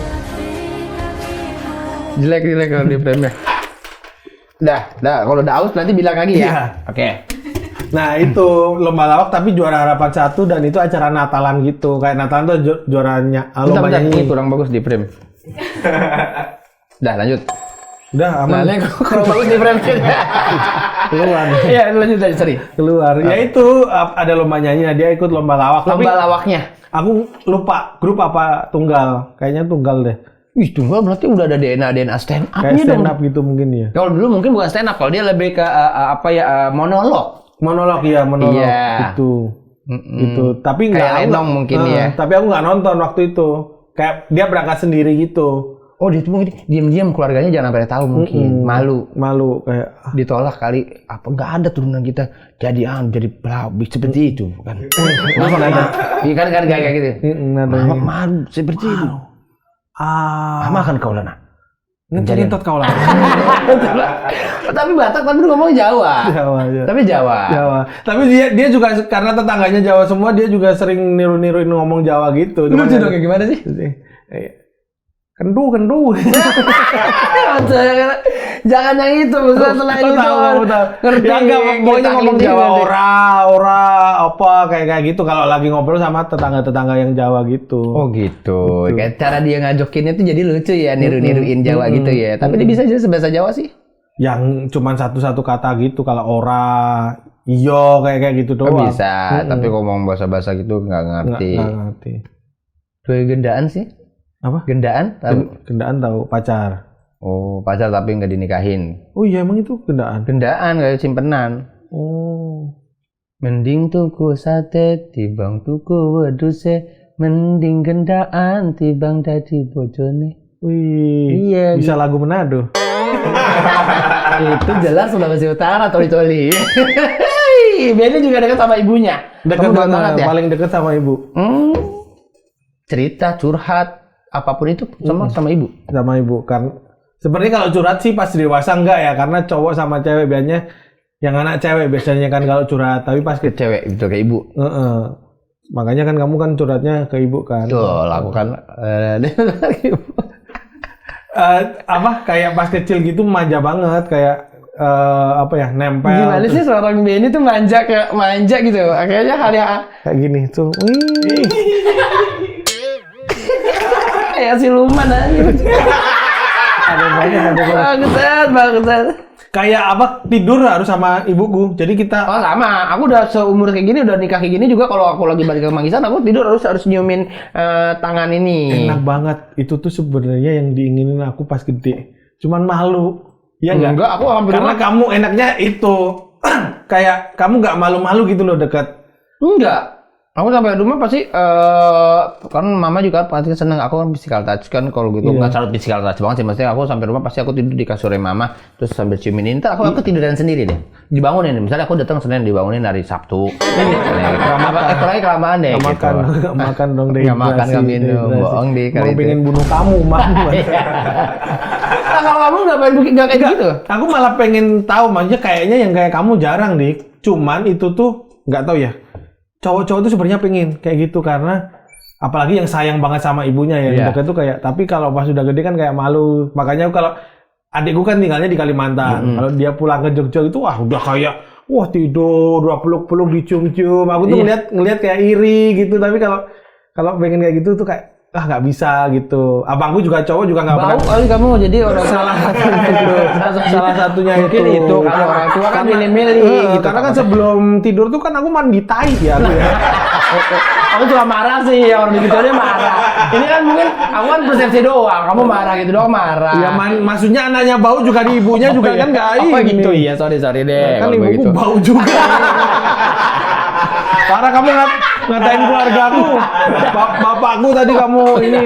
S2: Jelek kalau di frame-nya. Dah, kalau udah aus nanti bilang lagi ya.
S1: Iya.
S2: Oke.
S1: Nah, itu lomba lawak tapi juara harapan 1 dan itu acara Natalan gitu. Kayak Natalan tuh juaranya lomba nyanyi.
S2: Ini kurang bagus di frame. Dah, lanjut.
S1: Udah aman.
S2: Nah, kurang bagus di frame.
S1: Keluar.
S2: Iya, lanjut aja, sorry.
S1: Keluar. Ya itu ada lomba nyanyi, dia ikut lomba lawak.
S2: Lomba lawaknya.
S1: Aku lupa grup apa tunggal. Kayaknya tunggal deh.
S2: Wih, tunggal berarti udah ada DNA stand up-nya
S1: kayak stand
S2: dong.
S1: up gitu mungkin ya.
S2: Kalau dulu mungkin bukan stand up, kalau dia lebih ke monolog.
S1: Monolog.
S2: Iya.
S1: Itu. Itu. Tapi
S2: kayak Lenong mungkin ya.
S1: Tapi aku nggak nonton waktu itu. Kayak dia berangkat sendiri gitu.
S2: Oh, dia tuh mungkin diam-diam keluarganya jangan sampai tahu mungkin. Malu
S1: kayak
S2: ditolak kali. Apa nggak ada turunan kita jadi seperti itu kan.
S1: Masa ada?
S2: Iya kan kayak gitu.
S1: Malu
S2: seperti itu. Makan kau lana.
S1: Ngentot kau lah.
S2: Tapi Batak tapi ngomong Jawa.
S1: Ya.
S2: Tapi Jawa.
S1: Tapi dia juga karena tetangganya Jawa semua, dia juga sering niru-niruin ngomong Jawa gitu.
S2: Lu dong kayak gimana sih?
S1: Kendu.
S2: Jangan yang itu, selain itu.
S1: Tahu.
S2: Ngerti.
S1: Ya enggak, pokoknya ngomong Jawa ora apa kayak gitu kalau lagi ngobrol sama tetangga-tetangga yang Jawa gitu.
S2: Oh gitu. Kayak cara dia ngajokinnya tuh jadi lucu ya, niru-niruin Jawa gitu ya. Tapi dia bisa aja bahasa Jawa sih.
S1: Yang cuman satu kata gitu, kalau ora, iyo kayak gitu doang.
S2: Bisa, tapi ngomong bahasa-bahasa gitu nggak ngerti.
S1: Nggak ngerti.
S2: Dua gendaan sih. Apa? Gendaan? Tahu.
S1: Gendaan tahu, pacar.
S2: Oh, pacar tapi nggak dinikahin.
S1: Oh iya, emang itu gendaan?
S2: Gendaan kayak simpenan.
S1: Oh.
S2: Mending tuku sate tibang tuku wedhuse, mending gendaan tibang dadi bojone.
S1: Wih,
S2: Iya,
S1: bisa lagu Manado.
S2: Itu jelas Sulawesi Utara, Toli-Toli. Benny juga dekat sama ibunya.
S1: Dekat
S2: Kamu
S1: banget
S2: ya?
S1: paling dekat sama ibu.
S2: Cerita, curhat, apapun itu sama ibu.
S1: Sama ibu kan. Sebenarnya kalau curhat sih pas dewasa enggak ya, karena cowok sama cewek biasanya yang anak cewek biasanya kan kalau curhat, tapi pas
S2: Ke cewek itu ke ibu.
S1: Makanya kan kamu kan curhatnya ke ibu kan.
S2: Tuh, aku kan
S1: Apa kayak pas kecil gitu manja banget kayak apa ya, nempel.
S2: Gimana sih seorang Benny tuh manja gitu. Akhirnya hari
S1: kayak gini tuh. Wih.
S2: kayak siluman aja.
S1: Ada banget.
S2: Bangsat.
S1: Kayak apa, tidur harus sama ibuku. Jadi kita
S2: Oh sama, aku udah seumur kayak gini, udah nikah kayak gini juga kalau aku lagi balik ke Manggisan, aku tidur harus nyiumin tangan ini.
S1: enak banget. Itu tuh sebenarnya yang diinginin aku pas gede. Cuman malu. Iya enggak?
S2: Enggak, aku hampir
S1: Karena kamu enaknya itu. Kayak kamu nggak malu-malu gitu loh dekat.
S2: Enggak. Aku sampai rumah pasti kan mama juga pasti seneng, aku kan physical touch kan, kalau gitu nggak selalu physical touch banget sih, maksudnya aku sampai rumah pasti aku tidur di kasurnya mama terus sambil ciumin ini, ntar aku tiduran sendiri deh, dibangunin, misalnya aku datang Senin dibangunin hari Sabtu, apalagi kelamaan deh gitu.
S1: Nggak makan dong deh.
S2: Nggak makan, nggak minum, bohong deh kali itu.
S1: pengen bunuh kamu mama.
S2: Nah, kalau kamu nggak kayak gitu?
S1: Aku malah pengen tahu, maksudnya kayaknya yang kayak kamu jarang dik. Cuman itu tuh nggak tahu ya. Cowok-cowok tuh sebenarnya pengen kayak gitu karena apalagi yang sayang banget sama ibunya ya. Mereka tuh kayak, tapi kalau pas sudah gede kan kayak malu. Makanya kalau adikku kan tinggalnya di Kalimantan. Kalau dia pulang ke Jogja itu udah kayak tidur, peluk-peluk, dicium-cium. Aku tuh ngelihat kayak iri gitu. Tapi kalau pengen kayak gitu tuh kayak nggak bisa gitu. Abangku juga cowok juga nggak pernah.
S2: Kali kamu mau jadi orang
S1: salah satunya
S2: mungkin itu kalau orang tua kan milih-milih gitu.
S1: Karena kan sebelum tidur tuh kan aku mandi tai ya.
S2: Aku cuma marah sih, orang begitu dia marah. Ini kan mungkin aku kan persepsi doang, kamu marah gitu doang marah.
S1: Iya, maksudnya anaknya bau juga di ibunya juga kan nggak ini.
S2: Oh gitu ya, sorry deh.
S1: Kan ibuku bau juga. Parah kamu ngatain keluarga aku. Bapakku tadi kamu ini.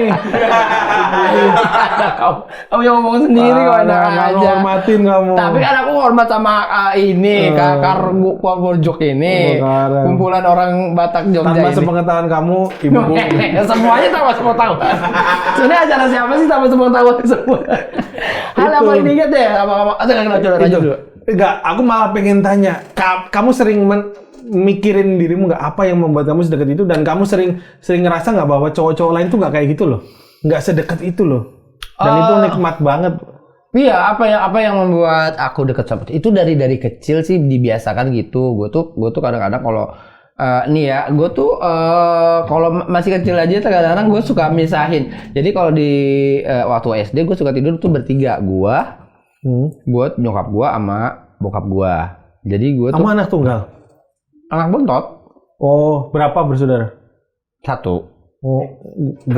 S2: Kamu yang ngomong sendiri kok enak aja.
S1: Hormatin kamu.
S2: Tapi kan aku hormat sama ini, Kakar Purjok ini. Kumpulan orang Batak Jogja ini.
S1: Tanpa sepengetahuan kamu, ibuku.
S2: Semuanya semua tahu. Sebenarnya acara siapa sih tanpa sepengetahuan semua. Hal apa ini ingat deh? Apa dulu.
S1: Enggak, aku malah pengen tanya. Kamu sering mikirin dirimu nggak apa yang membuat kamu sedekat itu, dan kamu sering ngerasa nggak bahwa cowok-cowok lain tuh nggak kayak gitu loh, nggak sedekat itu loh, dan itu nikmat banget.
S2: Iya, apa yang membuat aku dekat sama itu dari kecil sih dibiasakan gitu. Gue tuh kadang-kadang kalau gue tuh kalau masih kecil aja kadang-kadang gue suka misahin. Jadi kalau di waktu SD gue suka tidur tuh bertiga, gue nyokap gue sama bokap gue. Jadi gue tuh
S1: sama anak tunggal.
S2: Anak bontot.
S1: Oh, berapa bersaudara?
S2: 1.
S1: Oh, 4.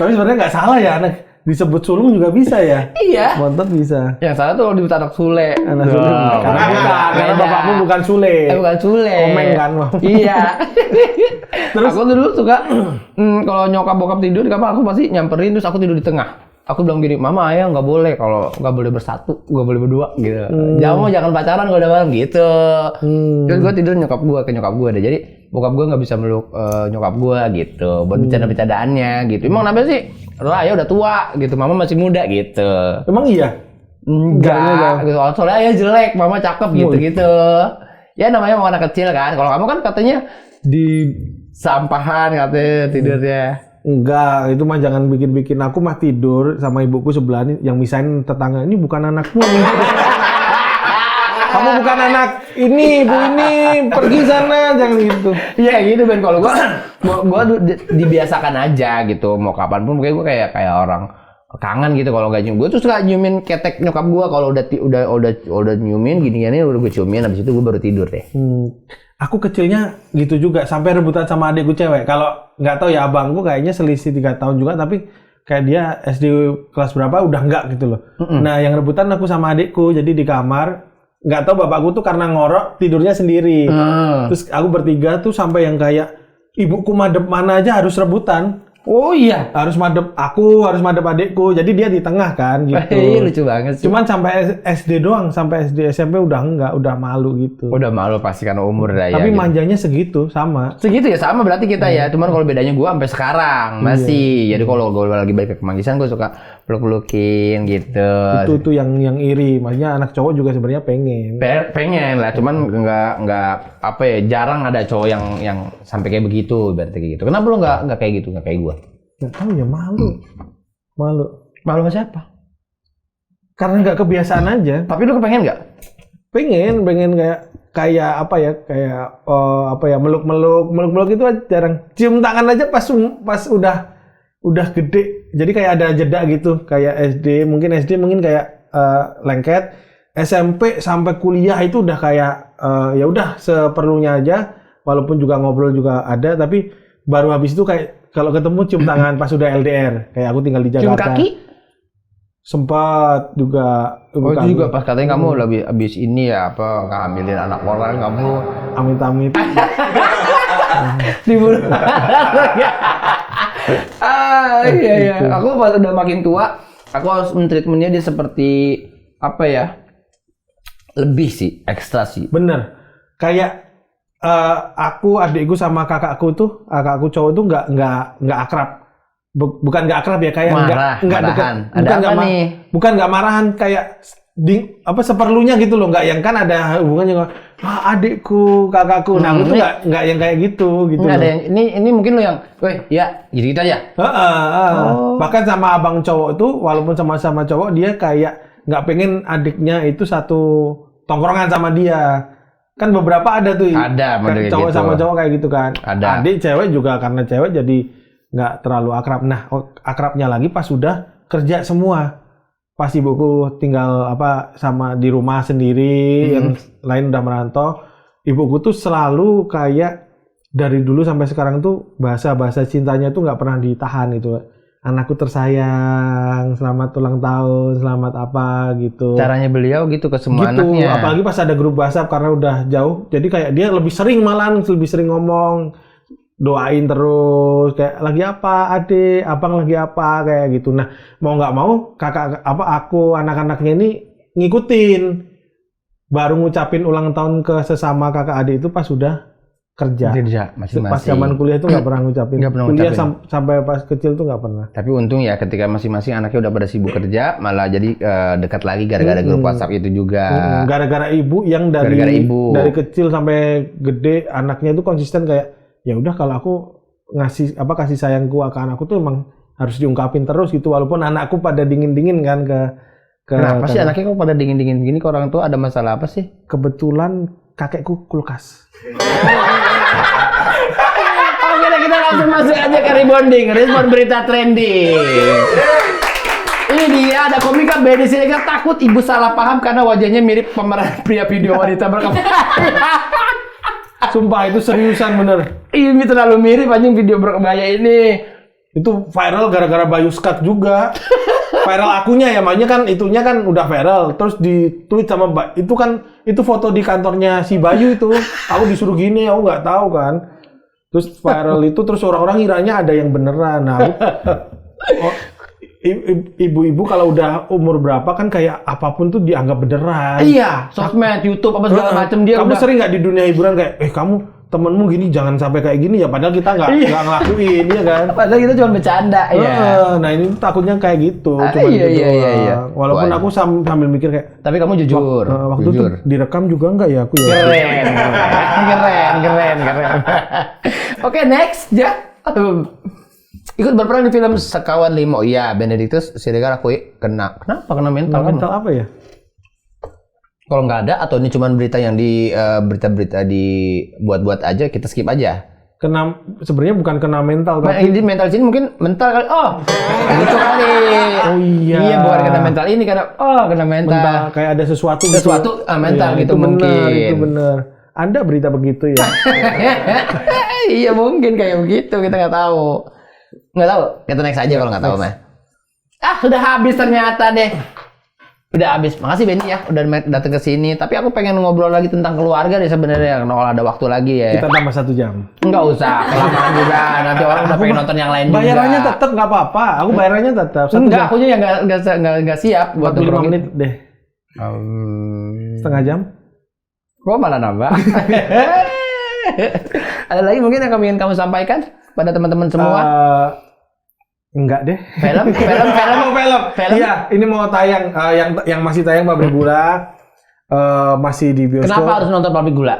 S1: Tapi sebenarnya nggak salah ya, anak disebut sulung juga bisa ya?
S2: Iya.
S1: Bontot bisa.
S2: Yang salah tuh disebut anak Sule.
S1: Anak Sule. Karena bapakmu bukan Sule.
S2: Bukan Sule.
S1: Komeng kan?
S2: Iya. Terus aku dulu suka kalau nyokap bokap tidur di kamar, aku pasti nyamperin terus aku tidur di tengah. Aku bilang gini, mama ayah nggak boleh, kalau nggak boleh bersatu, nggak boleh berdua gitu. Jangan pacaran kalau udah malam gitu. Terus gue tidur ke nyokap gue deh. Jadi bokap gue nggak bisa meluk nyokap gue gitu, buat bercanda-bercandaannya gitu. Emang kenapa sih? Lo ayah udah tua gitu, mama masih muda gitu.
S1: Emang iya?
S2: Enggak, gitu. Soalnya ayah jelek, mama cakep gitu. Ya namanya mau anak kecil kan. Kalau kamu kan katanya di sampahan katanya tidurnya.
S1: Enggak, itu mah jangan bikin-bikin. Aku mah tidur sama ibuku sebelah ini, yang misahin tetangga, ini bukan anakmu. Kamu bukan anak ini, ibu ini, pergi sana, jangan gitu.
S2: Iya gitu Ben, kalau gua dibiasakan aja gitu, mau kapan pun gue kayak orang kangen gitu kalau nggak nyium. Gue tuh suka nyumin ketek nyokap gue kalau udah nyumin gini-gini udah gue ciumin, habis itu gue baru tidur deh.
S1: Aku kecilnya gitu juga, sampai rebutan sama adikku cewek. Kalau nggak tahu ya, abangku kayaknya selisih 3 tahun juga, tapi kayak dia SD kelas berapa udah enggak gitu loh. Nah, yang rebutan aku sama adikku, jadi di kamar, nggak tahu bapakku tuh karena ngorok tidurnya sendiri. Terus aku bertiga tuh sampai yang kayak ibuku madep mana aja harus rebutan.
S2: Oh iya.
S1: Harus madep aku, harus madep adikku. Jadi dia di tengah kan gitu.
S2: Lucu banget sih.
S1: Cuman sampai SD doang, sampai SD SMP udah enggak, udah malu gitu.
S2: Udah malu pasti karena umur dah ya.
S1: Tapi
S2: gitu.
S1: manjanya segitu sama.
S2: Segitu ya sama berarti kita ya. Cuman kalau bedanya gua sampai sekarang masih. Jadi kalau gua lagi balik ke Kemanggisan gua suka peluk-pelukin gitu.
S1: Itu yang iri. Maksudnya anak cowok juga sebenarnya pengen.
S2: Pengen lah, cuman nggak apa ya, jarang ada cowok yang sampai kayak begitu, berarti kayak gitu. Kenapa lu nggak kayak gitu, nggak kayak gua?
S1: Nggak tahu ya, malu.
S2: Malu sama siapa?
S1: Karena nggak kebiasaan aja.
S2: Tapi lu kepengen nggak?
S1: Pengen kayak apa ya, kayak apa ya, meluk itu aja jarang. Cium tangan aja pas udah gede. Jadi kayak ada jeda gitu, kayak SD mungkin kayak lengket. SMP sampai kuliah itu udah kayak ya udah seperlunya aja, walaupun juga ngobrol juga ada, tapi baru habis itu kayak kalau ketemu cium tangan pas udah LDR, kayak aku tinggal di Jakarta.
S2: Cium kaki?
S1: Sempat juga.
S2: Oh itu juga pas katanya kamu lebih abis ini ya apa ngambilin anak orang kamu.
S1: Amit-amit.
S2: Dibunuh. Iya. Aku pas udah makin tua, aku harus mentreatmentnya dia seperti apa ya? Lebih sih, ekstra sih.
S1: Bener. Kayak aku, adikku sama kakakku cowok tuh nggak akrab. Bukan nggak akrab ya, kayak nggak dekat. Bukan nggak marahan, kayak seperlunya gitu loh, nggak yang kan ada hubungannya adikku, kakakku. Nah, aku tuh nggak yang kayak gitu
S2: nggak ada yang ini mungkin lo yang, weh ya gitu aja.
S1: Bahkan sama abang cowok tuh, walaupun sama-sama cowok, dia kayak nggak pengen adiknya itu satu tongkrongan sama dia. Kan beberapa ada tuh.
S2: Ada model
S1: cowok
S2: gitu.
S1: sama cowok kayak gitu kan.
S2: Ada.
S1: Adik cewek juga, karena cewek jadi nggak terlalu akrab. Nah, akrabnya lagi pas sudah kerja semua. Pas ibuku tinggal sama di rumah sendiri, yang lain udah merantau. Ibuku tuh selalu kayak dari dulu sampai sekarang tuh bahasa cintanya tuh nggak pernah ditahan gitu. Anakku tersayang, selamat ulang tahun, selamat apa gitu.
S2: Caranya beliau gitu ke semua
S1: gitu,
S2: anaknya.
S1: Apalagi pas ada grup WhatsApp karena udah jauh, jadi kayak dia lebih sering ngomong, doain terus, kayak lagi apa adik, abang lagi apa, kayak gitu. Nah, mau nggak mau aku anak-anaknya ini ngikutin, baru ngucapin ulang tahun ke sesama kakak adik itu pas sudah kerja masing-masing. Pas zaman kuliah itu nggak pernah ngucapin. Kuliah sampai pas kecil tuh nggak pernah.
S2: Tapi untung ya ketika masing-masing anaknya udah pada sibuk kerja, malah jadi dekat lagi gara-gara grup WhatsApp itu juga.
S1: Gara-gara ibu yang dari kecil sampai gede, anaknya itu konsisten kayak ya udah, kalau aku kasih sayangku ke anakku tuh emang harus diungkapin terus gitu, walaupun anakku pada dingin-dingin kan ke
S2: Kenapa sih anaknya kok pada dingin-dingin gini, ke orang tua ada masalah apa sih?
S1: Kebetulan kakekku kulkas.
S2: Oke deh, kita langsung masuk aja ke rebonding, respon berita trending. Ini dia, ada komika Benny Siregar takut ibu salah paham karena wajahnya mirip pemeran pria video wanita berkepala.
S1: Sumpah itu seriusan bener.
S2: Ini terlalu mirip anjing video berkebaya ini.
S1: Itu viral gara-gara Bayu Skat juga. Viral akunya ya, makanya kan itunya kan udah viral, terus di-tweet sama itu foto di kantornya si Bayu itu. Aku disuruh gini, aku nggak tahu kan. Terus viral itu, terus orang-orang ngiranya ada yang beneran. Nah, ibu-ibu kalau udah umur berapa kan kayak apapun tuh dianggap beneran.
S2: Iya, sosmed, YouTube apa segala macam dia.
S1: Kamu sering nggak di dunia hiburan kayak, kamu temenmu gini jangan sampai kayak gini ya, padahal kita nggak ngelakuin ya kan.
S2: Padahal kita cuma bercanda ya.
S1: Nah ini takutnya kayak gitu.
S2: Iya.
S1: Walaupun aku sambil mikir kayak.
S2: Tapi kamu jujur.
S1: Waktu itu direkam juga nggak ya aku ya.
S2: Keren. Oke, next ya. Ikut berperan di film Sekawan Limo. Iya, Benedictus Siregar akui kenapa kena mental?
S1: Mental apa ya?
S2: Kalau nggak ada, atau ini cuma berita yang di berita-berita dibuat-buat aja, kita skip aja.
S1: Sebenarnya bukan kena mental,
S2: tapi ini mental sini mungkin mental kali. Oh, gitu kali.
S1: Oh iya.
S2: Iya, bukan kena mental ini karena kena mental.
S1: Kayak ada sesuatu
S2: mental
S1: ya,
S2: gitu
S1: itu
S2: mungkin.
S1: Itu bener. Ada berita begitu ya.
S2: Iya mungkin kayak begitu, kita nggak tahu. Nggak tahu, kita next aja kalau nggak tahu mah. Sudah habis ternyata deh. Udah habis. Makasih Benny ya udah datang ke sini. Tapi aku pengen ngobrol lagi tentang keluarga deh sebenarnya kalau ada waktu lagi ya.
S1: Kita tambah 1 jam.
S2: Enggak usah, kelamaan juga. Nanti orang udah pengen nonton yang lain juga.
S1: Bayarannya tetap nggak apa-apa. Aku bayarannya tetap.
S2: Enggak, aku yang nggak siap buat
S1: 45 menit deh. 1/2 jam.
S2: Kok malah nambah? Ada lagi mungkin yang ingin kamu sampaikan pada teman-teman semua?
S1: Enggak deh.
S2: Film.
S1: Iya, ini mau tayang. Yang masih tayang Pabrik Gula. Masih di bioskop.
S2: Kenapa harus nonton Pabrik Gula?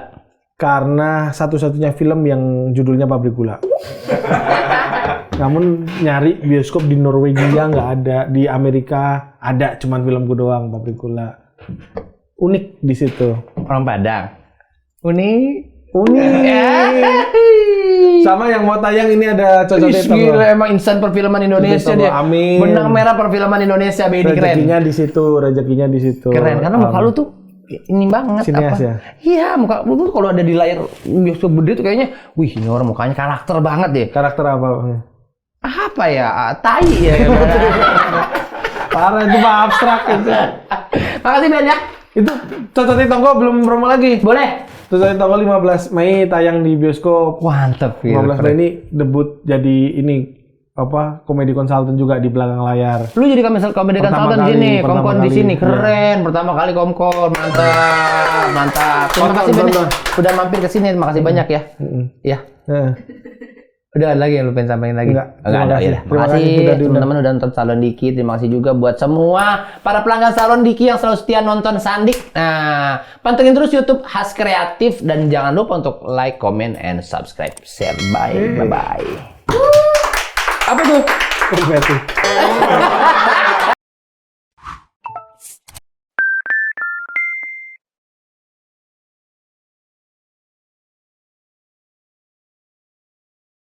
S1: Karena satu-satunya film yang judulnya Pabrik Gula. Namun nyari bioskop di Norwegia nggak ada, di Amerika ada, cuman filmku doang Pabrik Gula. Unik di situ.
S2: Orang Padang. Unik.
S1: Sama yang mau tayang ini ada Cocok
S2: Gila, emang insan perfilman Indonesia dia.
S1: Amin.
S2: Benang merah perfilman Indonesia, Benny keren.
S1: Rezekinya di situ.
S2: Keren karena muka lu tuh ini banget
S1: Sinias
S2: apa?
S1: ya?
S2: Iya, muka lu tuh kalau ada di layar bioskop gede tuh kayaknya, wih ini orang mukanya karakter banget deh.
S1: Karakter apa?
S2: Apa ya? Tai ya.
S1: Parah itu mah abstrak itu.
S2: Makasih Ben ya.
S1: Itu Cocok Tonggo belum promo lagi.
S2: Boleh.
S1: Cocok Tonggo 15 Mei tayang di bioskop.
S2: Mantep ya.
S1: 15 Mei ini debut jadi ini komedi konsultan juga di belakang layar.
S2: Lu jadi komedi konsultan di sini, Komkon di sini. Keren. Pertama kali Komkon. Mantap. Terima kasih Ben. Udah mampir ke sini. Terima kasih banyak ya. Iya. Udah ada lagi yang lu pengen sampaikan lagi?
S1: Enggak
S2: ada. Ya. Terima kasih teman-teman udah nonton Salon Diki. Terima kasih juga buat semua para pelanggan Salon Diki yang selalu setia nonton Sandik. Nah, pantengin terus YouTube Has Kreatif dan jangan lupa untuk like, comment, and subscribe. Share. Bye. Bye-bye. Apa tuh?
S1: Kreatif.